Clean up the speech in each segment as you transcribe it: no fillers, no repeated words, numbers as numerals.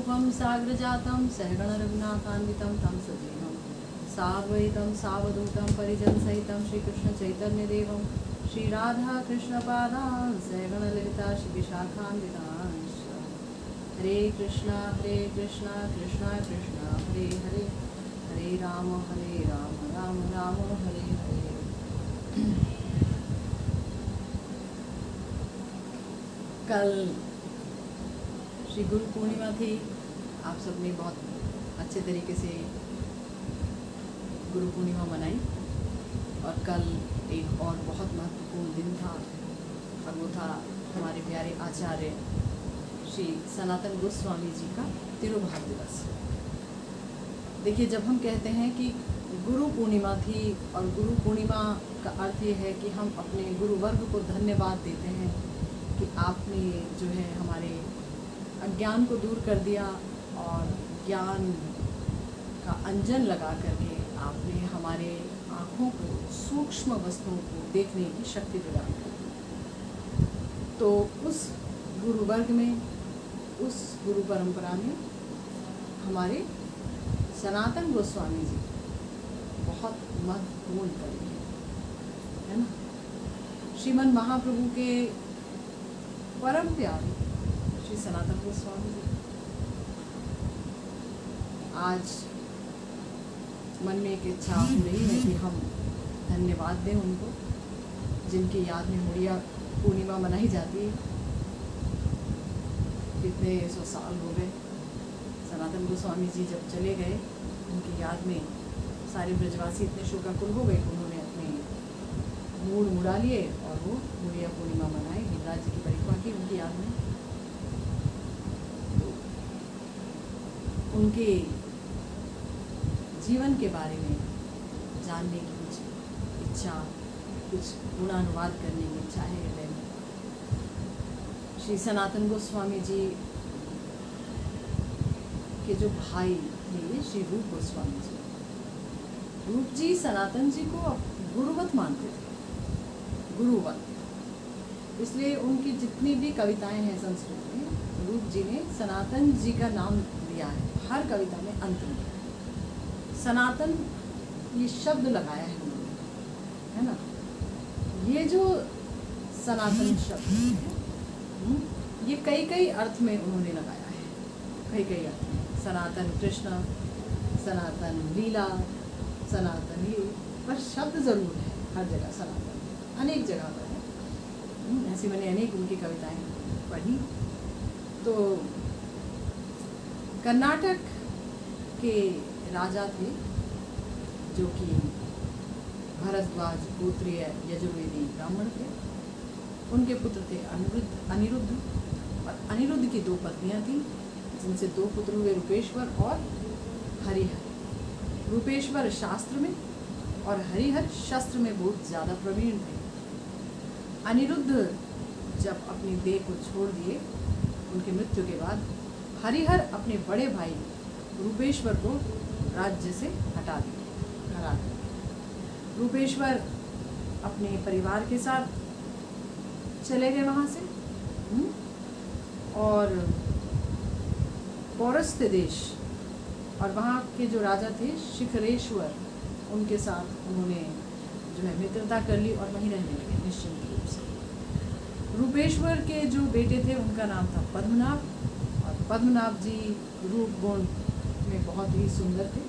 रूपम साग्र जातम सहगण रघुनाथान्वितम तम सजीवम साद्वैतम सावधूतम परिजन सहितम श्री कृष्ण चैतन्य देवम श्री राधा कृष्ण पादान सहगण ललिता श्री विशाखान्वितांश। हरे कृष्णा कृष्णा कृष्णा हरे हरे हरे राम राम राम हरे हरे। कल श्री गुरु पूर्णिमा थी। आप सबने बहुत अच्छे तरीके से गुरु पूर्णिमा मनाई और कल एक और बहुत महत्वपूर्ण दिन था और वो था हमारे प्यारे आचार्य श्री सनातन गोस्वामी जी का तिरुभाव दिवस। देखिए, जब हम कहते हैं कि गुरु पूर्णिमा थी और गुरु पूर्णिमा का अर्थ ये है कि हम अपने गुरु वर्ग को धन्यवाद देते हैं कि आपने जो है हमारे अज्ञान को दूर कर दिया और ज्ञान का अंजन लगा करके आपने हमारे आँखों को सूक्ष्म वस्तुओं को देखने की शक्ति प्रदान कर दी। तो उस गुरु वर्ग में, उस गुरु परंपरा में हमारे सनातन गोस्वामी जी बहुत महत्वपूर्ण कवि है ना। श्रीमन महाप्रभु के परम प्यारे श्री सनातन गोस्वामी जी आज मन में एक इच्छा हो रही है कि हम धन्यवाद दें उनको, जिनकी याद में मुड़िया पूर्णिमा मनाई जाती है। कितने 100 साल हो गए सनातन गोस्वामी जी जब चले गए, उनकी याद में सारे ब्रजवासी इतने शोकाकुल हो गए कि उन्होंने अपने मूड मुड़ा लिए और वो मुड़िया पूर्णिमा मनाए, गिरिराज जी की परिक्रमा की उनकी याद में। उनके जीवन के बारे में जानने की कुछ इच्छा, कुछ गुणानुवाद करने की इच्छा है हृदय में। श्री सनातन गोस्वामी जी के जो भाई थे श्री रूप गोस्वामी जी, रूप जी सनातन जी को गुरुवत मानते थे, गुरुवत। इसलिए उनकी जितनी भी कविताएं हैं संस्कृत में, रूप जी ने सनातन जी का नाम दिया है हर कविता में। अंत में सनातन ये शब्द लगाया है उन्होंने, है ना। ये जो सनातन शब्द है ये कई कई अर्थ में उन्होंने लगाया है, कई कई अर्थ में। सनातन कृष्ण, सनातन लीला, सनातन ये, पर शब्द ज़रूर है हर जगह सनातन, अनेक जगह पर है। ऐसी मैंने अनेक उनकी कविताएं पढ़ी। तो कर्नाटक के राजा थे जो कि भरद्वाज गोत्रीय यजुर्वेदी ब्राह्मण थे। उनके पुत्र थे अनिरुद्ध, और अनिरुद्ध की 2 पत्नियां थीं, जिनसे 2 पुत्र हुए, रूपेश्वर और हरिहर। रूपेश्वर शास्त्र में और हरिहर शस्त्र में बहुत ज़्यादा प्रवीण थे। अनिरुद्ध जब अपनी देह को छोड़ दिए उनकी मृत्यु के बाद, हरिहर अपने बड़े भाई रूपेश्वर को राज्य से हटा दिया। रूपेश्वर अपने परिवार के साथ चले गए वहाँ से और पौरस्त्य देश, और वहाँ के जो राजा थे शिखरेश्वर, उनके साथ उन्होंने जो है मित्रता कर ली और वहीं रहने लगे निश्चिंत रूप से। रूपेश्वर के जो बेटे थे उनका नाम था पद्मनाभ, और पद्मनाभ जी रूप गुण में बहुत ही सुंदर थे।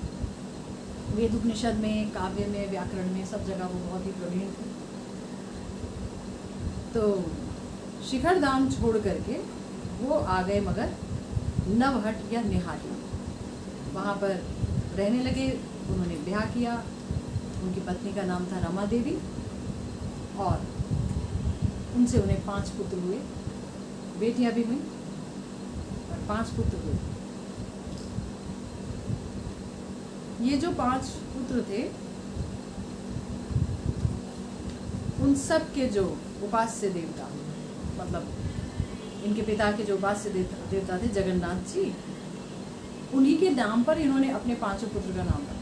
वेद उपनिषद में, काव्य में, व्याकरण में, सब जगह वो बहुत ही प्रवीण थे। तो शिखर धाम छोड़ करके वो आ गए मगर नवहट या निहाटी, वहाँ पर रहने लगे। उन्होंने ब्याह किया। उनकी पत्नी का नाम था रमा देवी और उनसे उन्हें 5 पुत्र हुए, बेटियां भी हुई और 5 पुत्र हुए। ये जो 5 पुत्र थे उन सब के जो उपास्य देवता, मतलब इनके पिता के जो उपास्य देवता थे जगन्नाथ जी, उन्हीं के नाम पर इन्होंने अपने 5 पुत्र का नाम रखा।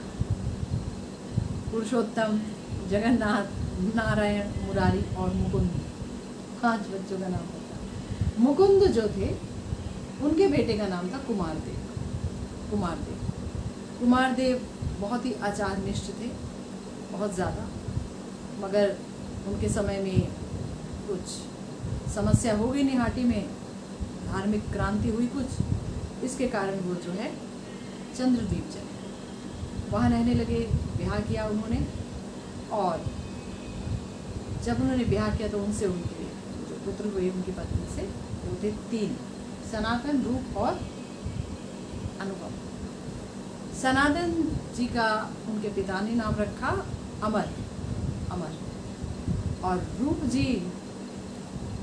पुरुषोत्तम, जगन्नाथ, नारायण, मुरारी और मुकुंद, 5 बच्चों का नाम रखा। मुकुंद जो थे उनके बेटे का नाम था कुमारदेव। कुमारदेव कुमारदेव बहुत ही आचारनिष्ठ थे, बहुत ज़्यादा, मगर उनके समय में कुछ समस्या हो गई निहाटी में, धार्मिक क्रांति हुई कुछ, इसके कारण वो जो है चंद्रद्वीप चले, वहाँ रहने लगे। ब्याह किया उन्होंने, और जब उन्होंने ब्याह किया तो उनसे उनके जो पुत्र हुए उनकी पत्नी से, वो थे 3, सनातन, रूप और अनुपम। सनातन जी का उनके पिता ने नाम रखा अमर, और रूप जी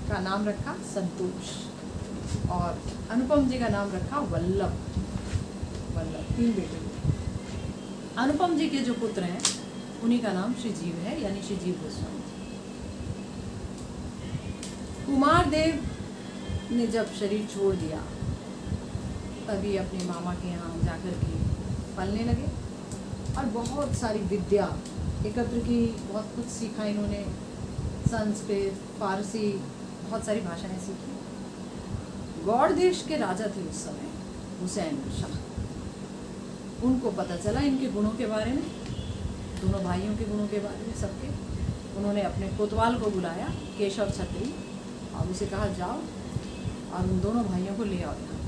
का नाम रखा संतोष, और अनुपम जी का नाम रखा वल्लभ। 3 बेटे। अनुपम जी के जो पुत्र हैं उन्हीं का नाम श्री जीव है, यानी श्री जीव गोस्वामी। कुमारदेव ने जब शरीर छोड़ दिया तभी अपने मामा के यहाँ जाकर के पलने लगे, और बहुत सारी विद्या एकत्र की, बहुत कुछ सीखा इन्होंने, संस्कृत, फारसी, बहुत सारी भाषाएं सीखी। गौड़ देश के राजा थे उस समय हुसैन शाह। उनको पता चला इनके गुणों के बारे में, दोनों भाइयों के गुणों के बारे में, सबके। उन्होंने अपने कोतवाल को बुलाया, केशव छत्री, और उसे कहा जाओ और उन दोनों भाइयों को ले आओ यहाँ।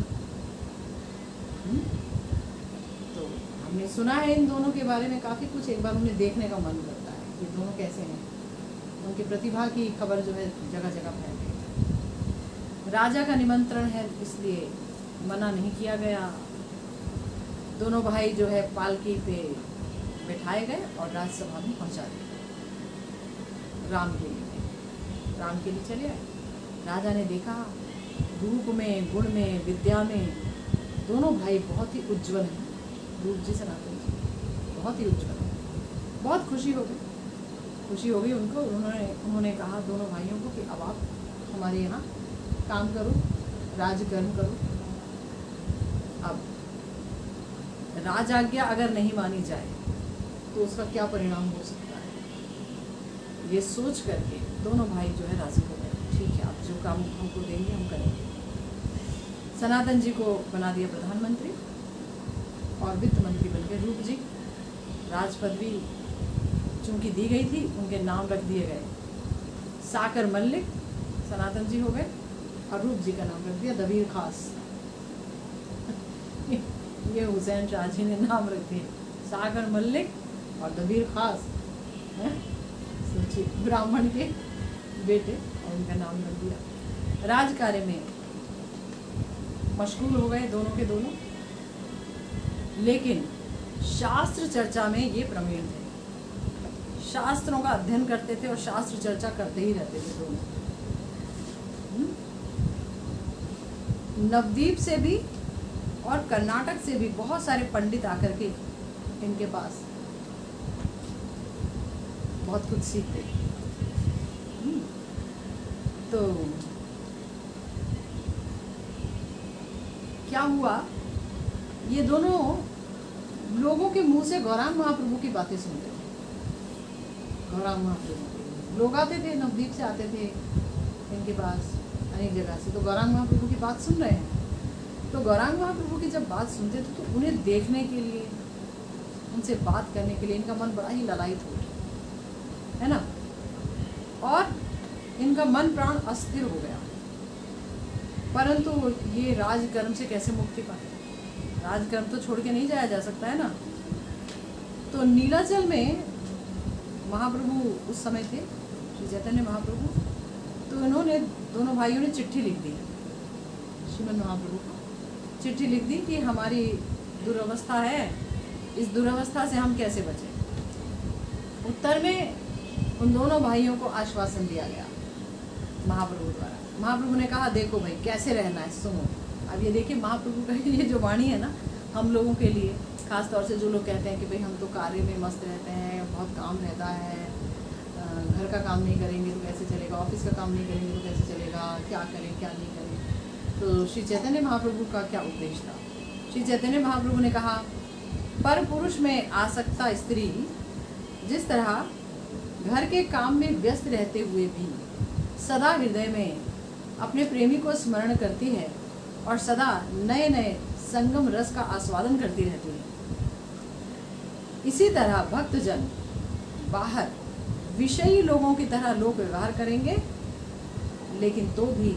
तो हमने सुना है इन दोनों के बारे में काफ़ी कुछ, एक बार उन्हें देखने का मन करता है ये दोनों कैसे हैं। उनकी प्रतिभा की खबर जो है जगह जगह फैल गई। राजा का निमंत्रण है इसलिए मना नहीं किया गया। दोनों भाई जो है पालकी पे बिठाए गए और राज्यसभा में पहुंचा दिए। राम के लिए चले आए। राजा ने देखा रूप में, गुण में, विद्या में दोनों भाई बहुत ही उज्जवल हैं। रूप जी, सनातन जी बहुत ही उज्जवल हैं। बहुत खुशी हो गई उनको। उन्होंने कहा दोनों भाइयों को कि अब आप हमारे यहाँ काम करो, राजकर्म करो। अब राज आज्ञा अगर नहीं मानी जाए तो उसका क्या परिणाम हो सकता है, ये सोच करके दोनों भाई जो है राजी हो गए। ठीक है, आप जो काम हमको देंगे हम करेंगे। सनातन जी को बना दिया प्रधानमंत्री और वित्त मंत्री बन गए रूप जी। राज पदवी चूंकि दी गई थी, उनके नाम रख दिए गए। साकर मल्लिक सनातन जी हो गए और रूप जी का नाम रख दिया दबीर खास। ये हुसैन शाह जी ने नाम रख दिए, सागर मल्लिक और दबीर खास। सोचिए, ब्राह्मण के बेटे, और उनका नाम रख दिया। राज कार्य में मशगूल हो गए दोनों के दोनों, लेकिन शास्त्र चर्चा में ये प्रवीण थे। शास्त्रों का अध्ययन करते थे और शास्त्र चर्चा करते ही रहते थे दोनों। नवद्वीप से भी और कर्नाटक से भी बहुत सारे पंडित आकर के इनके पास बहुत कुछ सीखते। तो क्या हुआ, ये दोनों लोगों के मुंह से गौरांग महाप्रभु की बातें सुनते थे। गौरांग महाप्रभु लोग आते थे, नवद्वीप से आते थे इनके पास, अनेक जगह से। तो गौरांग महाप्रभु की बात सुन रहे हैं, तो गौरांग महाप्रभु की जब बात सुनते थे तो उन्हें देखने के लिए, उनसे बात करने के लिए इनका मन बड़ा ही ललायित हो गया, है ना। और इनका मन प्राण अस्थिर हो गया। परंतु ये राजकर्म से कैसे मुक्ति पाए? राजकर्म तो छोड़ के नहीं जाया जा सकता है ना। तो नीलाचल में महाप्रभु उस समय थे, श्री चैतन्य महाप्रभु। तो इन्होंने, दोनों भाइयों ने चिट्ठी लिख दी श्रीमद् महाप्रभु को। चिट्ठी लिख दी कि हमारी दुर्अवस्था है, इस दुर्अवस्था से हम कैसे बचें। उत्तर में उन दोनों भाइयों को आश्वासन दिया गया महाप्रभु द्वारा। महाप्रभु ने कहा देखो भाई कैसे रहना है, सुनो। अब ये देखिए महाप्रभु का ये जो वाणी है ना, हम लोगों के लिए, ख़ास तौर से जो लोग कहते हैं कि भाई हम तो कार्य में मस्त रहते हैं, बहुत काम रहता है, घर का काम नहीं करेंगे तो कैसे चलेगा, ऑफिस का काम नहीं करेंगे तो कैसे चलेगा, क्या करें क्या नहीं करें। तो श्री चैतन्य महाप्रभु का क्या उपदेश था? श्री चैतन्य महाप्रभु ने कहा, पर पुरुष में आसक्ता स्त्री जिस तरह घर के काम में व्यस्त रहते हुए भी सदा हृदय में अपने प्रेमी को स्मरण करती है, और सदा नए नए संगम रस का आस्वादन करती रहती हैं। इसी तरह भक्तजन बाहर विषयी लोगों की तरह लोक व्यवहार करेंगे, लेकिन तो भी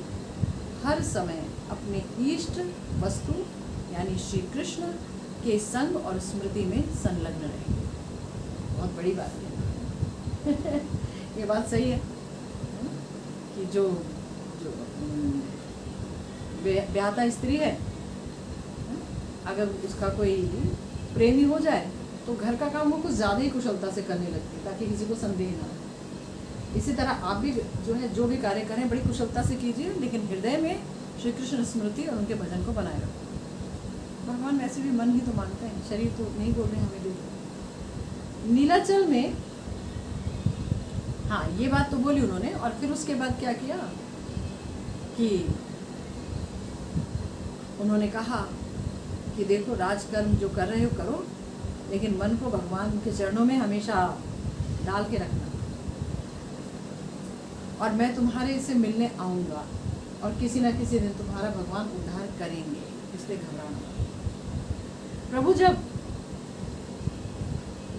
हर समय अपने इष्ट वस्तु यानी श्री कृष्ण के संग और स्मृति में संलग्न रहेंगे। बहुत बड़ी बात है ये बात सही है कि जो जो ब्याहता स्त्री है, अगर उसका कोई प्रेमी हो जाए तो घर का काम वो कुछ ज़्यादा ही कुशलता से करने लगती है ताकि किसी को संदेह ना हो। इसी तरह आप भी जो है जो भी कार्य करें बड़ी कुशलता से कीजिए, लेकिन हृदय में श्री कृष्ण स्मृति और उनके भजन को बनाए रखो। भगवान वैसे भी मन ही तो मानते हैं, शरीर तो नहीं बोल रहे हमें भी। नीलाचल में हाँ ये बात तो बोली उन्होंने, और फिर उसके बाद क्या किया कि उन्होंने कहा कि देखो राजकर्म जो कर रहे हो करो, लेकिन मन को भगवान के चरणों में हमेशा डाल के रखना, और मैं तुम्हारे से मिलने आऊँगा और किसी न किसी दिन तुम्हारा भगवान उद्धार करेंगे, इसलिए घबराना मत। प्रभु जब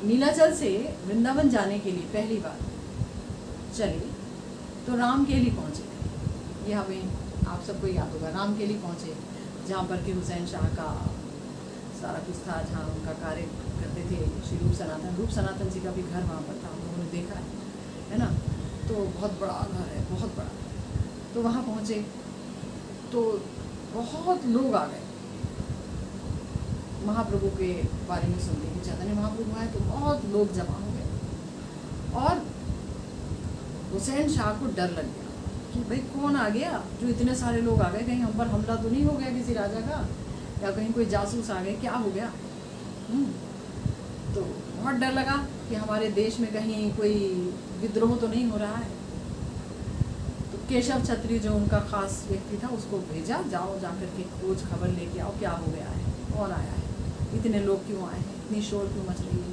नीलाचल से वृंदावन जाने के लिए पहली बार चले तो रामकेली पहुँचे। ये हमें आप सबको याद होगा, रामकेली पहुँचे जहाँ पर कि हुसैन शाह का सारा कुछ था, जहाँ उनका कार्य करते थे श्री रूप सनातन जी का भी घर वहाँ पर था, हम लोगों ने देखा है ना। तो बहुत बड़ा घर है, बहुत बड़ा। तो वहाँ पहुँचे तो बहुत लोग आ गए महाप्रभु के बारे में सुनने के। चैतन्य महाप्रभु आए तो बहुत लोग जमा हो गए, और हुसैन शाह को डर लग गया कि भाई कौन आ गया जो इतने सारे लोग आ गए, कहीं हम पर हमला तो नहीं हो गया किसी राजा का, या कहीं कोई जासूस आ गए, क्या हो गया। तो बहुत डर लगा कि हमारे देश में कहीं कोई विद्रोह तो नहीं हो रहा है। तो केशव छत्री जो उनका खास व्यक्ति था उसको भेजा, जाओ जाकर के खोज खबर लेके आओ क्या हो गया है, कौन आया है, इतने लोग क्यों आए हैं, इतनी शोर क्यों मच रही है।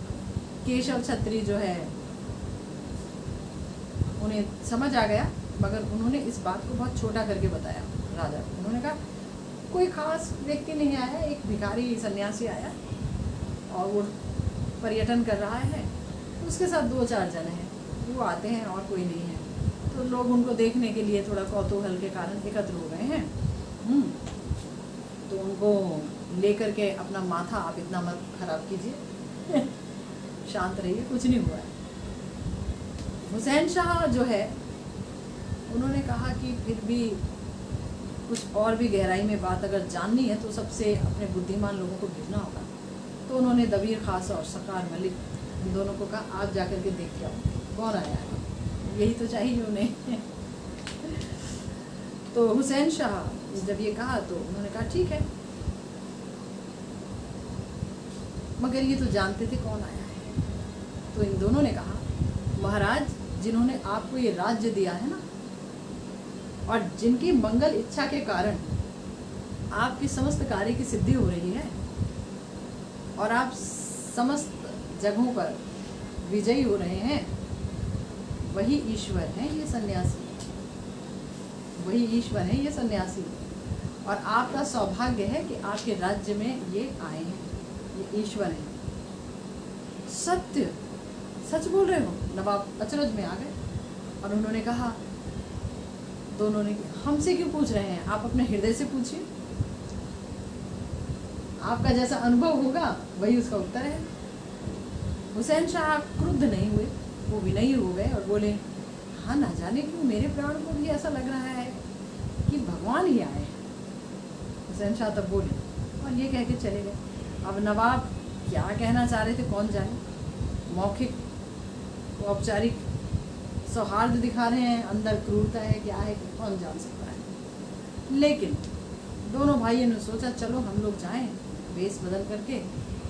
केशव छत्री जो है उन्हें समझ आ गया, मगर उन्होंने इस बात को बहुत छोटा करके बताया राजा को। उन्होंने कहा कोई खास व्यक्ति नहीं आया, एक भिखारी सन्यासी आया और वो पर्यटन कर रहा है, उसके साथ 2-4 जन हैं, वो आते हैं और कोई नहीं है। तो लोग उनको देखने के लिए थोड़ा कौतूहल के कारण एकत्र हो गए हैं। तो उनको लेकर के अपना माथा आप इतना मत खराब कीजिए शांत रहिए, कुछ नहीं हुआ है। हुसैन शाह जो है उन्होंने कहा कि फिर भी कुछ और भी गहराई में बात अगर जाननी है तो सबसे अपने बुद्धिमान लोगों को भेजना होगा। तो उन्होंने दबीर खास और सकार मलिक इन दोनों को कहा आप जाकर के देख के आओ कौन आया है, यही तो चाहिए उन्हें तो हुसैन शाह जब ये कहा तो उन्होंने कहा ठीक है, मगर ये तो जानते थे कौन आया है। तो इन दोनों ने कहा महाराज जिन्होंने आपको ये राज्य दिया है ना, और जिनकी मंगल इच्छा के कारण आपकी समस्त कार्य की सिद्धि हो रही है और आप समस्त जगहों पर विजयी हो रहे हैं, वही ईश्वर है ये सन्यासी, वही ईश्वर है ये सन्यासी। और आपका सौभाग्य है कि आपके राज्य में ये आए हैं, ये ईश्वर है। सत्य सच बोल रहे हो। नवाब अचरज में आ गए और उन्होंने कहा, दोनों ने, हमसे क्यों पूछ रहे हैं, आप अपने हृदय से पूछिए, आपका जैसा अनुभव होगा वही उसका उत्तर है। हुसैन शाह क्रुद्ध नहीं हुए, वो विनयी हो गए और बोले हाँ ना जाने क्यों मेरे प्राण को भी ऐसा लग रहा है कि भगवान ही आए। हुसैन शाह तब बोले और ये कह के चले गए। अब नवाब क्या कहना चाह रहे थे कौन जाने, मौखिक औपचारिक सौहार्द दिखा रहे हैं, अंदर क्रूरता है क्या है कौन जान सकता है। लेकिन दोनों भाइयों ने सोचा चलो हम लोग जाएं वेश बदल करके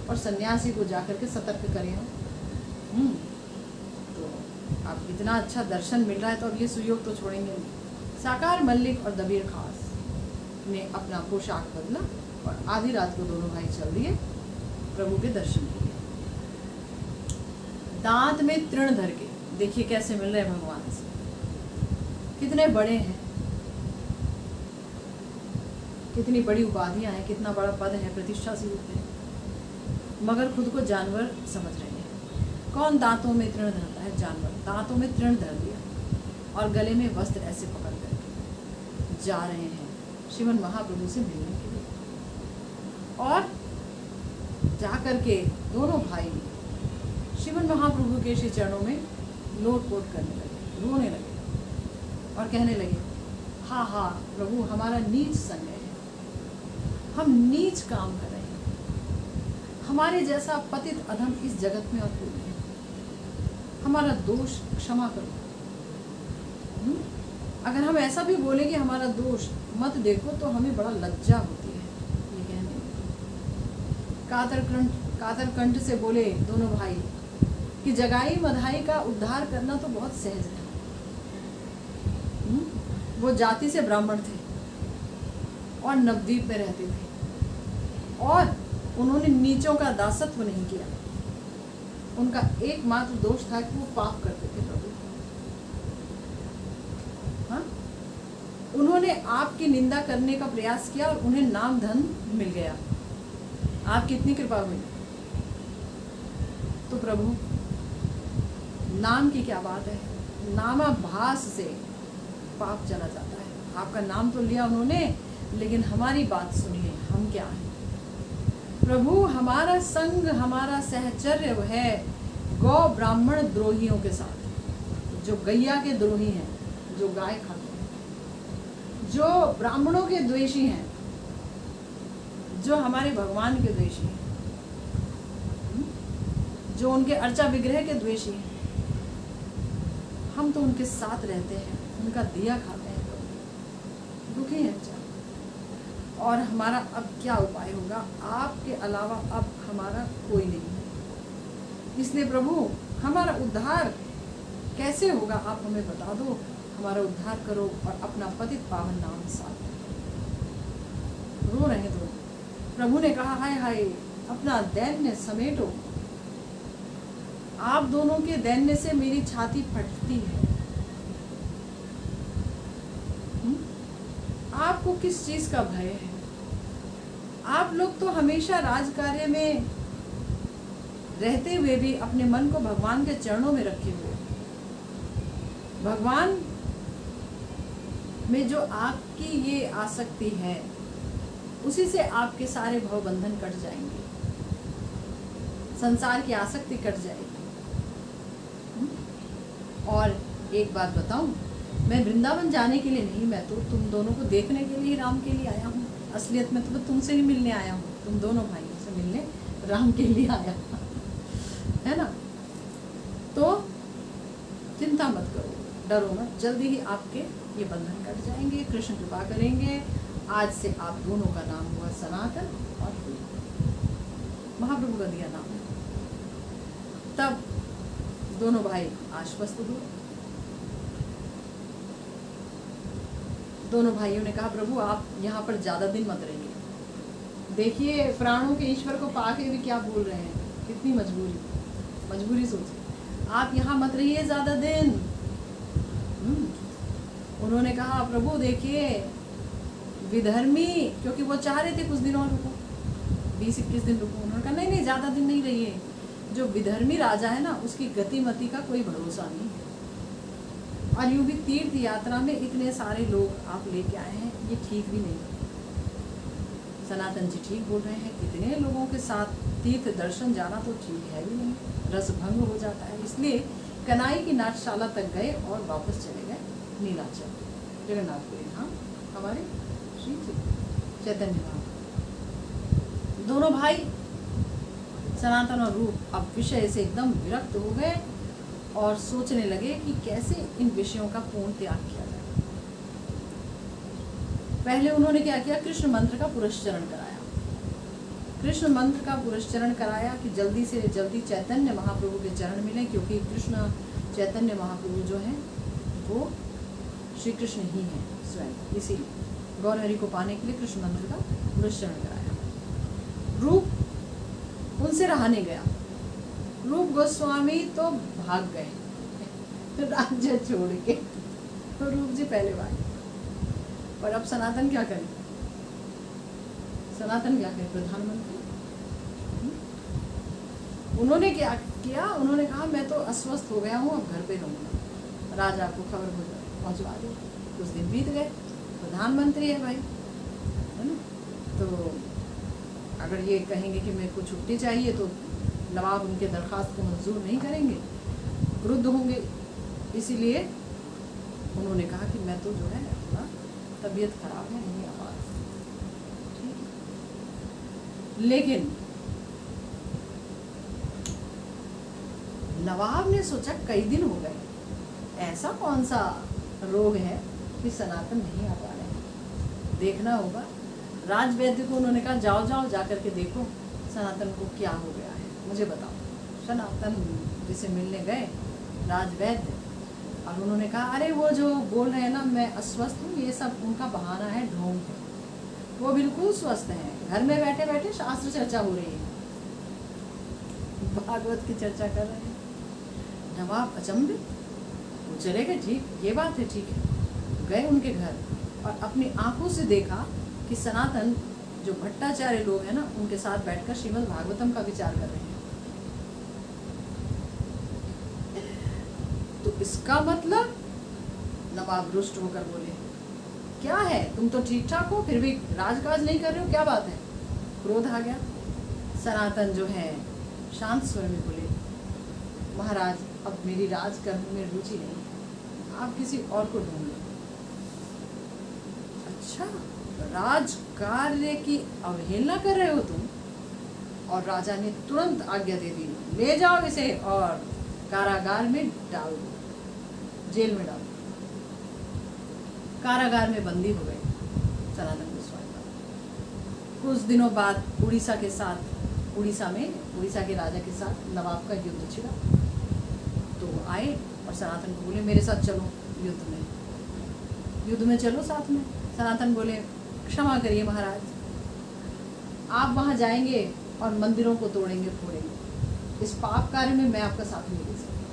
और सन्यासी को जाकर के सतर्क करें हम। तो अब इतना अच्छा दर्शन मिल रहा है तो अब ये सुयोग तो छोड़ेंगे नहीं। साकार मल्लिक और दबीर खास ने अपना पोशाक बदला और आधी रात को दोनों भाई चल दिए प्रभु के दर्शन के लिए। दांत में तृण धर के, देखिए कैसे मिल रहे हैं भगवान से, कितने बड़े हैं। कितनी बड़ी उपाधियां हैं, कितना बड़ा पद है, प्रतिष्ठा से होते हैं, मगर खुद को जानवर समझ रहे हैं। कौन दांतों में तृण धरता है? जानवर दांतों में तृण धर दिया और गले में वस्त्र ऐसे पकड़ कर जा रहे हैं श्रीमन महाप्रभु से मिलने के लिए। और जाकर के दोनों भाई श्रीमन महाप्रभु के श्री चरणों में लोट-पोट करने लगे, रोने लगे और कहने लगे, हाँ हाँ प्रभु, हमारा नीच संग है, हम नीच काम कर रहे हैं, हमारे जैसा पतित अधम इस जगत में और कोई नहीं, हमारा दोष क्षमा करो। अगर हम ऐसा भी बोले कि हमारा दोष मत देखो तो हमें बड़ा लज्जा होती है ये कहने में। कातर कंठ से बोले दोनों भाई कि जगाई मधाई का उद्धार करना तो बहुत सहज है। वो जाति से ब्राह्मण थे और नवद्वीप में रहते थे और उन्होंने नीचों का दासत्व नहीं किया। उनका एकमात्र दोष था कि वो पाप करते थे प्रभु। हाँ, उन्होंने आपकी निंदा करने का प्रयास किया और उन्हें नाम धन मिल गया। आपकी इतनी कृपा हुई तो प्रभु नाम की क्या बात है, नामाभास से पाप चला जाता है। आपका नाम तो लिया उन्होंने, लेकिन हमारी बात सुनिए, हम क्या हैं प्रभु। हमारा संग, हमारा सहचर्य है गौ ब्राह्मण द्रोहियों के साथ, जो गैया के द्रोही हैं, जो गाय खाते हैं, जो ब्राह्मणों के द्वेषी हैं, जो हमारे भगवान के द्वेषी हैं, जो उनके अर्चा विग्रह के द्वेषी हैं। हम तो उनके साथ रहते हैं, उनका दिया खाते हैं, दुखी हैं बेचारे। और हमारा अब क्या उपाय होगा? आपके अलावा अब हमारा कोई नहीं है। इसलिए प्रभु हमारा उद्धार कैसे होगा, आप हमें बता दो, हमारा उद्धार करो और अपना पतित पावन नाम साथ रो रहे दो। प्रभु ने कहा, हाय हाय अपना दैन्य समेटो। आप दोनों के दैन्य से मेरी छाती फटती है। आपको किस चीज का भय है? आप लोग तो हमेशा राजकार्य में रहते हुए भी अपने मन को भगवान के चरणों में रखे हुए, भगवान में जो आपकी ये आसक्ति है उसी से आपके सारे भवबंधन कट जाएंगे, संसार की आसक्ति कट जाएगी। और एक बात बताऊं, मैं वृंदावन जाने के लिए नहीं, मैं तो तुम दोनों को देखने के लिए राम के लिए आया हूँ। असलियत में तो मैं तुमसे ही मिलने आया हूँ, तुम दोनों भाइयों से मिलने राम के लिए आया है ना। तो चिंता मत करो, डरो मत, जल्दी ही आपके ये बंधन कट जाएंगे, कृष्ण कृपा करेंगे। आज से आप दोनों का नाम हुआ सनातन और महाप्रभु का दिया नाम। तब दोनों भाई आश्वस्त हुए। दोनों भाइयों ने कहा, प्रभु आप यहाँ पर ज़्यादा दिन मत रहिए। देखिए प्राणों के ईश्वर को पाके भी क्या बोल रहे हैं, कितनी मजबूरी सोचिए। आप यहाँ मत रहिए ज़्यादा दिन। उन्होंने कहा, प्रभु देखिए विधर्मी, क्योंकि वो चाह रहे थे कुछ दिन और रुको, 20-21 दिन रुको। उन्होंने कहा नहीं ज़्यादा दिन नहीं रहिए। जो विधर्मी राजा है ना, उसकी गतिमति का कोई भरोसा नहीं है। और यूँ भी तीर्थ यात्रा में इतने सारे लोग आप लेके आए हैं, ये ठीक भी नहीं। सनातन जी ठीक बोल रहे हैं, इतने लोगों के साथ तीर्थ दर्शन जाना तो ठीक है भी नहीं, रस भंग हो जाता है। इसलिए कनाई की नाट्यशाला तक गए और वापस चले गए नीलाचल, जगन्नाथपुरी, हाँ हमारे श्री चैतन्य महाप्रभु। दोनों भाई सनातन और रूप अब विषय से एकदम विरक्त हो गए और सोचने लगे कि कैसे इन विषयों का पूर्ण त्याग किया जाए। पहले उन्होंने क्या किया, कृष्ण मंत्र का पुरस्चरण कराया। कृष्ण मंत्र का पुरस्चरण कराया कि जल्दी से जल्दी चैतन्य महाप्रभु के चरण मिले, क्योंकि कृष्ण चैतन्य महाप्रभु जो हैं वो श्री कृष्ण ही हैं स्वयं। इसीलिए गौर हरि को पाने के लिए कृष्ण मंत्र का पुरस्चरण कराया। रूप उनसे रहा नहीं गया। रूप गोस्वामी तो भाग गए राज्य छोड़ के, तो रूप जी पहले भागे। और अब सनातन क्या करें? सनातन क्या कहे, प्रधानमंत्री। उन्होंने क्या किया, उन्होंने कहा मैं तो अस्वस्थ हो गया हूँ, अब घर पे रहूँगा। राजा को खबर पहुँचवा दी। कुछ दिन बीत गए, प्रधानमंत्री है भाई, है ना। तो अगर ये कहेंगे कि मेरे को छुट्टी चाहिए तो नवाब उनके दरख्वास्त को मंजूर नहीं करेंगे, क्रुद्ध होंगे। इसीलिए उन्होंने कहा कि मैं तो जो है थोड़ा तबीयत खराब है, नहीं आ पा रहा। लेकिन नवाब ने सोचा कई दिन हो गए, ऐसा कौन सा रोग है कि सनातन नहीं आ पा रहे हैं, देखना होगा। राजवैद्य को उन्होंने कहा जाओ जाओ जा करके देखो सनातन को क्या हो गया है, मुझे बताओ। सनातन जिसे मिलने गए राजवैद्य, और उन्होंने कहा अरे वो जो बोल रहे हैं ना मैं अस्वस्थ हूँ, ये सब उनका बहाना है, ढोंग है। वो बिल्कुल स्वस्थ हैं, घर में बैठे बैठे शास्त्र चर्चा हो रही है, भागवत की चर्चा कर रहे हैं। नवाब अचंभित, वो चले गए, ठीक ये बात है, ठीक है। गए उनके घर और अपनी आंखों से देखा कि सनातन जो भट्टाचार्य लोग हैं ना, उनके साथ बैठकर श्रीमद् भागवतम का विचार कर रहे हैं। तो इसका मतलब, नवाब रुष्ट होकर बोले क्या है, तुम तो ठीक ठाक हो फिर भी राजकाज नहीं कर रहे हो, क्या बात है। क्रोध आ गया। सनातन जो है शांत स्वर में बोले महाराज अब मेरी राजकर्म में रुचि नहीं है, आप किसी और को ढूंढ लो। अच्छा, राज कार्य की अवहेलना कर रहे हो तुम। और राजा ने तुरंत आज्ञा दे दी, ले जाओ इसे और कारागार में डाल दो, जेल में डाल दो। कारागार में बंदी हो गए सनातन गोस्वामी। कुछ दिनों बाद उड़ीसा के राजा के साथ नवाब का युद्ध छिड़ा। तो आए और सनातन को बोले मेरे साथ चलो युद्ध में चलो साथ में। सनातन बोले क्षमा करिए महाराज, आप वहाँ जाएंगे और मंदिरों को तोड़ेंगे फोड़ेंगे, इस पाप कार्य में मैं आपका साथ नहीं दे सकता,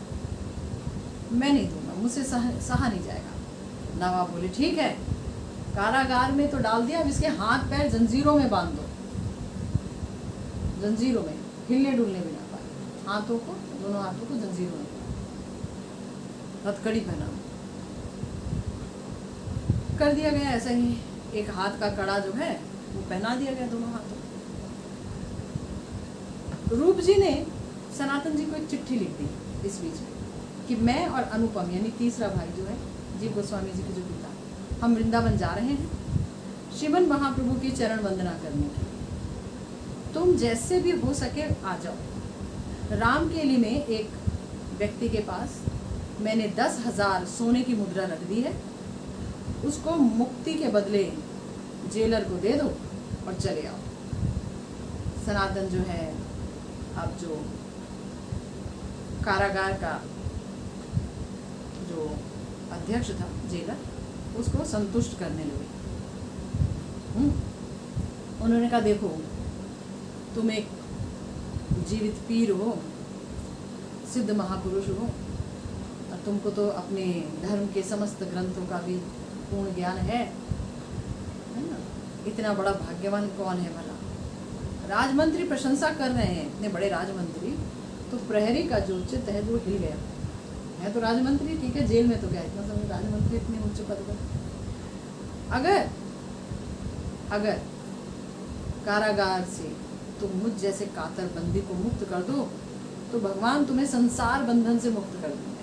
मैं नहीं दूंगा, मुझसे सहा नहीं जाएगा। नवाब बोले ठीक है, कारागार में तो डाल दिया, अब इसके हाथ पैर जंजीरों में बांध दो, जंजीरों में, हिलने डुलने भी ना पाए, हाथों को, दोनों हाथों को जंजीरों में, हथकड़ी पहना कर दिया गया। ऐसा ही एक हाथ का कड़ा जो है वो पहना दिया गया दोनों हाथों। रूप जी ने सनातन जी को एक चिट्ठी लिख दी इस बीच में कि मैं और अनुपम यानी तीसरा भाई जो है जीव गोस्वामी जी के जो पिता, हम वृंदावन जा रहे हैं श्रीमन महाप्रभु की चरण वंदना करने के लिए, तुम जैसे भी हो सके आ जाओ। रामकेली में एक व्यक्ति के पास मैंने 10,000 सोने की मुद्रा रख दी है, उसको मुक्ति के बदले जेलर को दे दो और चले आओ। सनातन जो है अब जो कारागार का जो अध्यक्ष था जेलर, उसको संतुष्ट करने लगे। उन्होंने कहा देखो तुम एक जीवित पीर हो, सिद्ध महापुरुष हो, और तुमको तो अपने धर्म के समस्त ग्रंथों का भी पूर्ण ज्ञान है ना, इतना बड़ा भाग्यवान कौन है भला। राजमंत्री प्रशंसा कर रहे हैं, इतने बड़े राजमंत्री, तो प्रहरी का जो चित्त है वो हिल गया। मैं तो राजमंत्री, ठीक है जेल में तो क्या इतना समय, राजमंत्री इतने उच्च पद पर। अगर कारागार से तुम मुझ जैसे कातर बंदी को मुक्त कर दो तो भगवान तुम्हें संसार बंधन से मुक्त कर देंगे।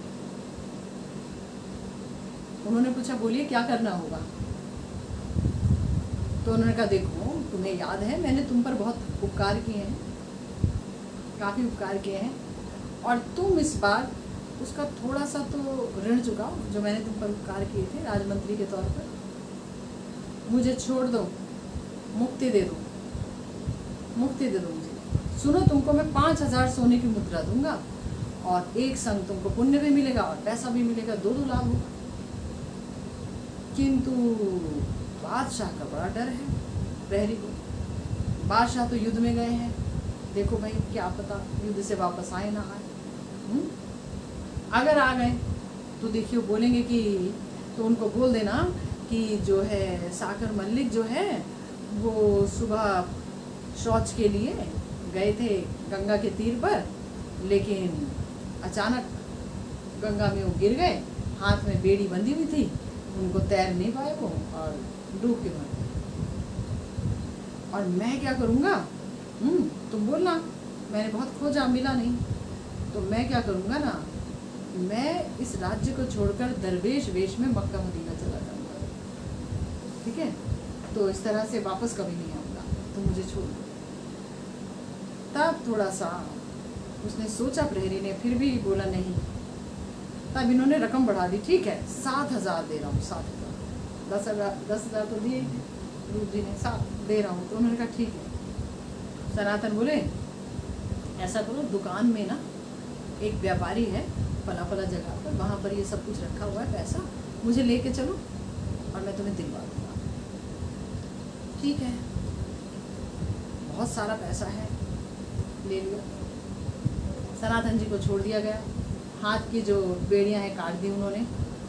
उन्होंने पूछा बोलिए क्या करना होगा। तो उन्होंने कहा देखो तुम्हें याद है मैंने तुम पर बहुत उपकार किए हैं, काफ़ी उपकार किए हैं, और तुम इस बार उसका थोड़ा सा तो ऋण चुकाओ जो मैंने तुम पर उपकार किए थे राजमंत्री के तौर पर। मुझे छोड़ दो, मुक्ति दे दो, मुक्ति दे दो मुझे। सुनो तुमको मैं 5,000 सोने की मुद्रा दूंगा और एक संग तुमको पुण्य भी मिलेगा और पैसा भी मिलेगा, 2 लाभ होगा। किंतु बादशाह का बड़ा डर है प्रहरी को। बादशाह तो युद्ध में गए हैं, देखो भाई क्या पता युद्ध से वापस आए ना आए। अगर आ गए तो देखियो बोलेंगे कि, तो उनको बोल देना कि जो है साकर मल्लिक जो है वो सुबह शौच के लिए गए थे गंगा के तीर पर, लेकिन अचानक गंगा में वो गिर गए, हाथ में बेड़ी बंधी हुई थी, उनको तैर नहीं पाए वो और डूब के मर गए। और मैं क्या करूँगा, तुम बोलना, मैंने बहुत खोजा मिला नहीं, तो मैं क्या करूँगा ना, मैं इस राज्य को छोड़कर दरवेश वेश में मक्का मदीना चला जाऊँगा, ठीक है। तो इस तरह से वापस कभी नहीं आऊँगा, तो मुझे छोड़ दो। तब थोड़ा सा उसने सोचा प्रहरी ने, फिर भी बोला नहीं। तब इन्होंने रकम बढ़ा दी, ठीक है 7,000 दे रहा हूँ, 7,000, 10,000 तो दिए रूप जी ने, 7 दे रहा हूँ। तो उन्होंने कहा ठीक है। सनातन बोले ऐसा करो, दुकान में ना एक व्यापारी है फला फला जगह पर, वहाँ पर ये सब कुछ रखा हुआ है, पैसा मुझे लेके चलो और मैं तुम्हें दिलवा दूँगा। ठीक है, बहुत सारा पैसा है, ले लिया। सनातन जी को छोड़ दिया गया, हाथ की जो बेड़ियां हैं काट दी उन्होंने,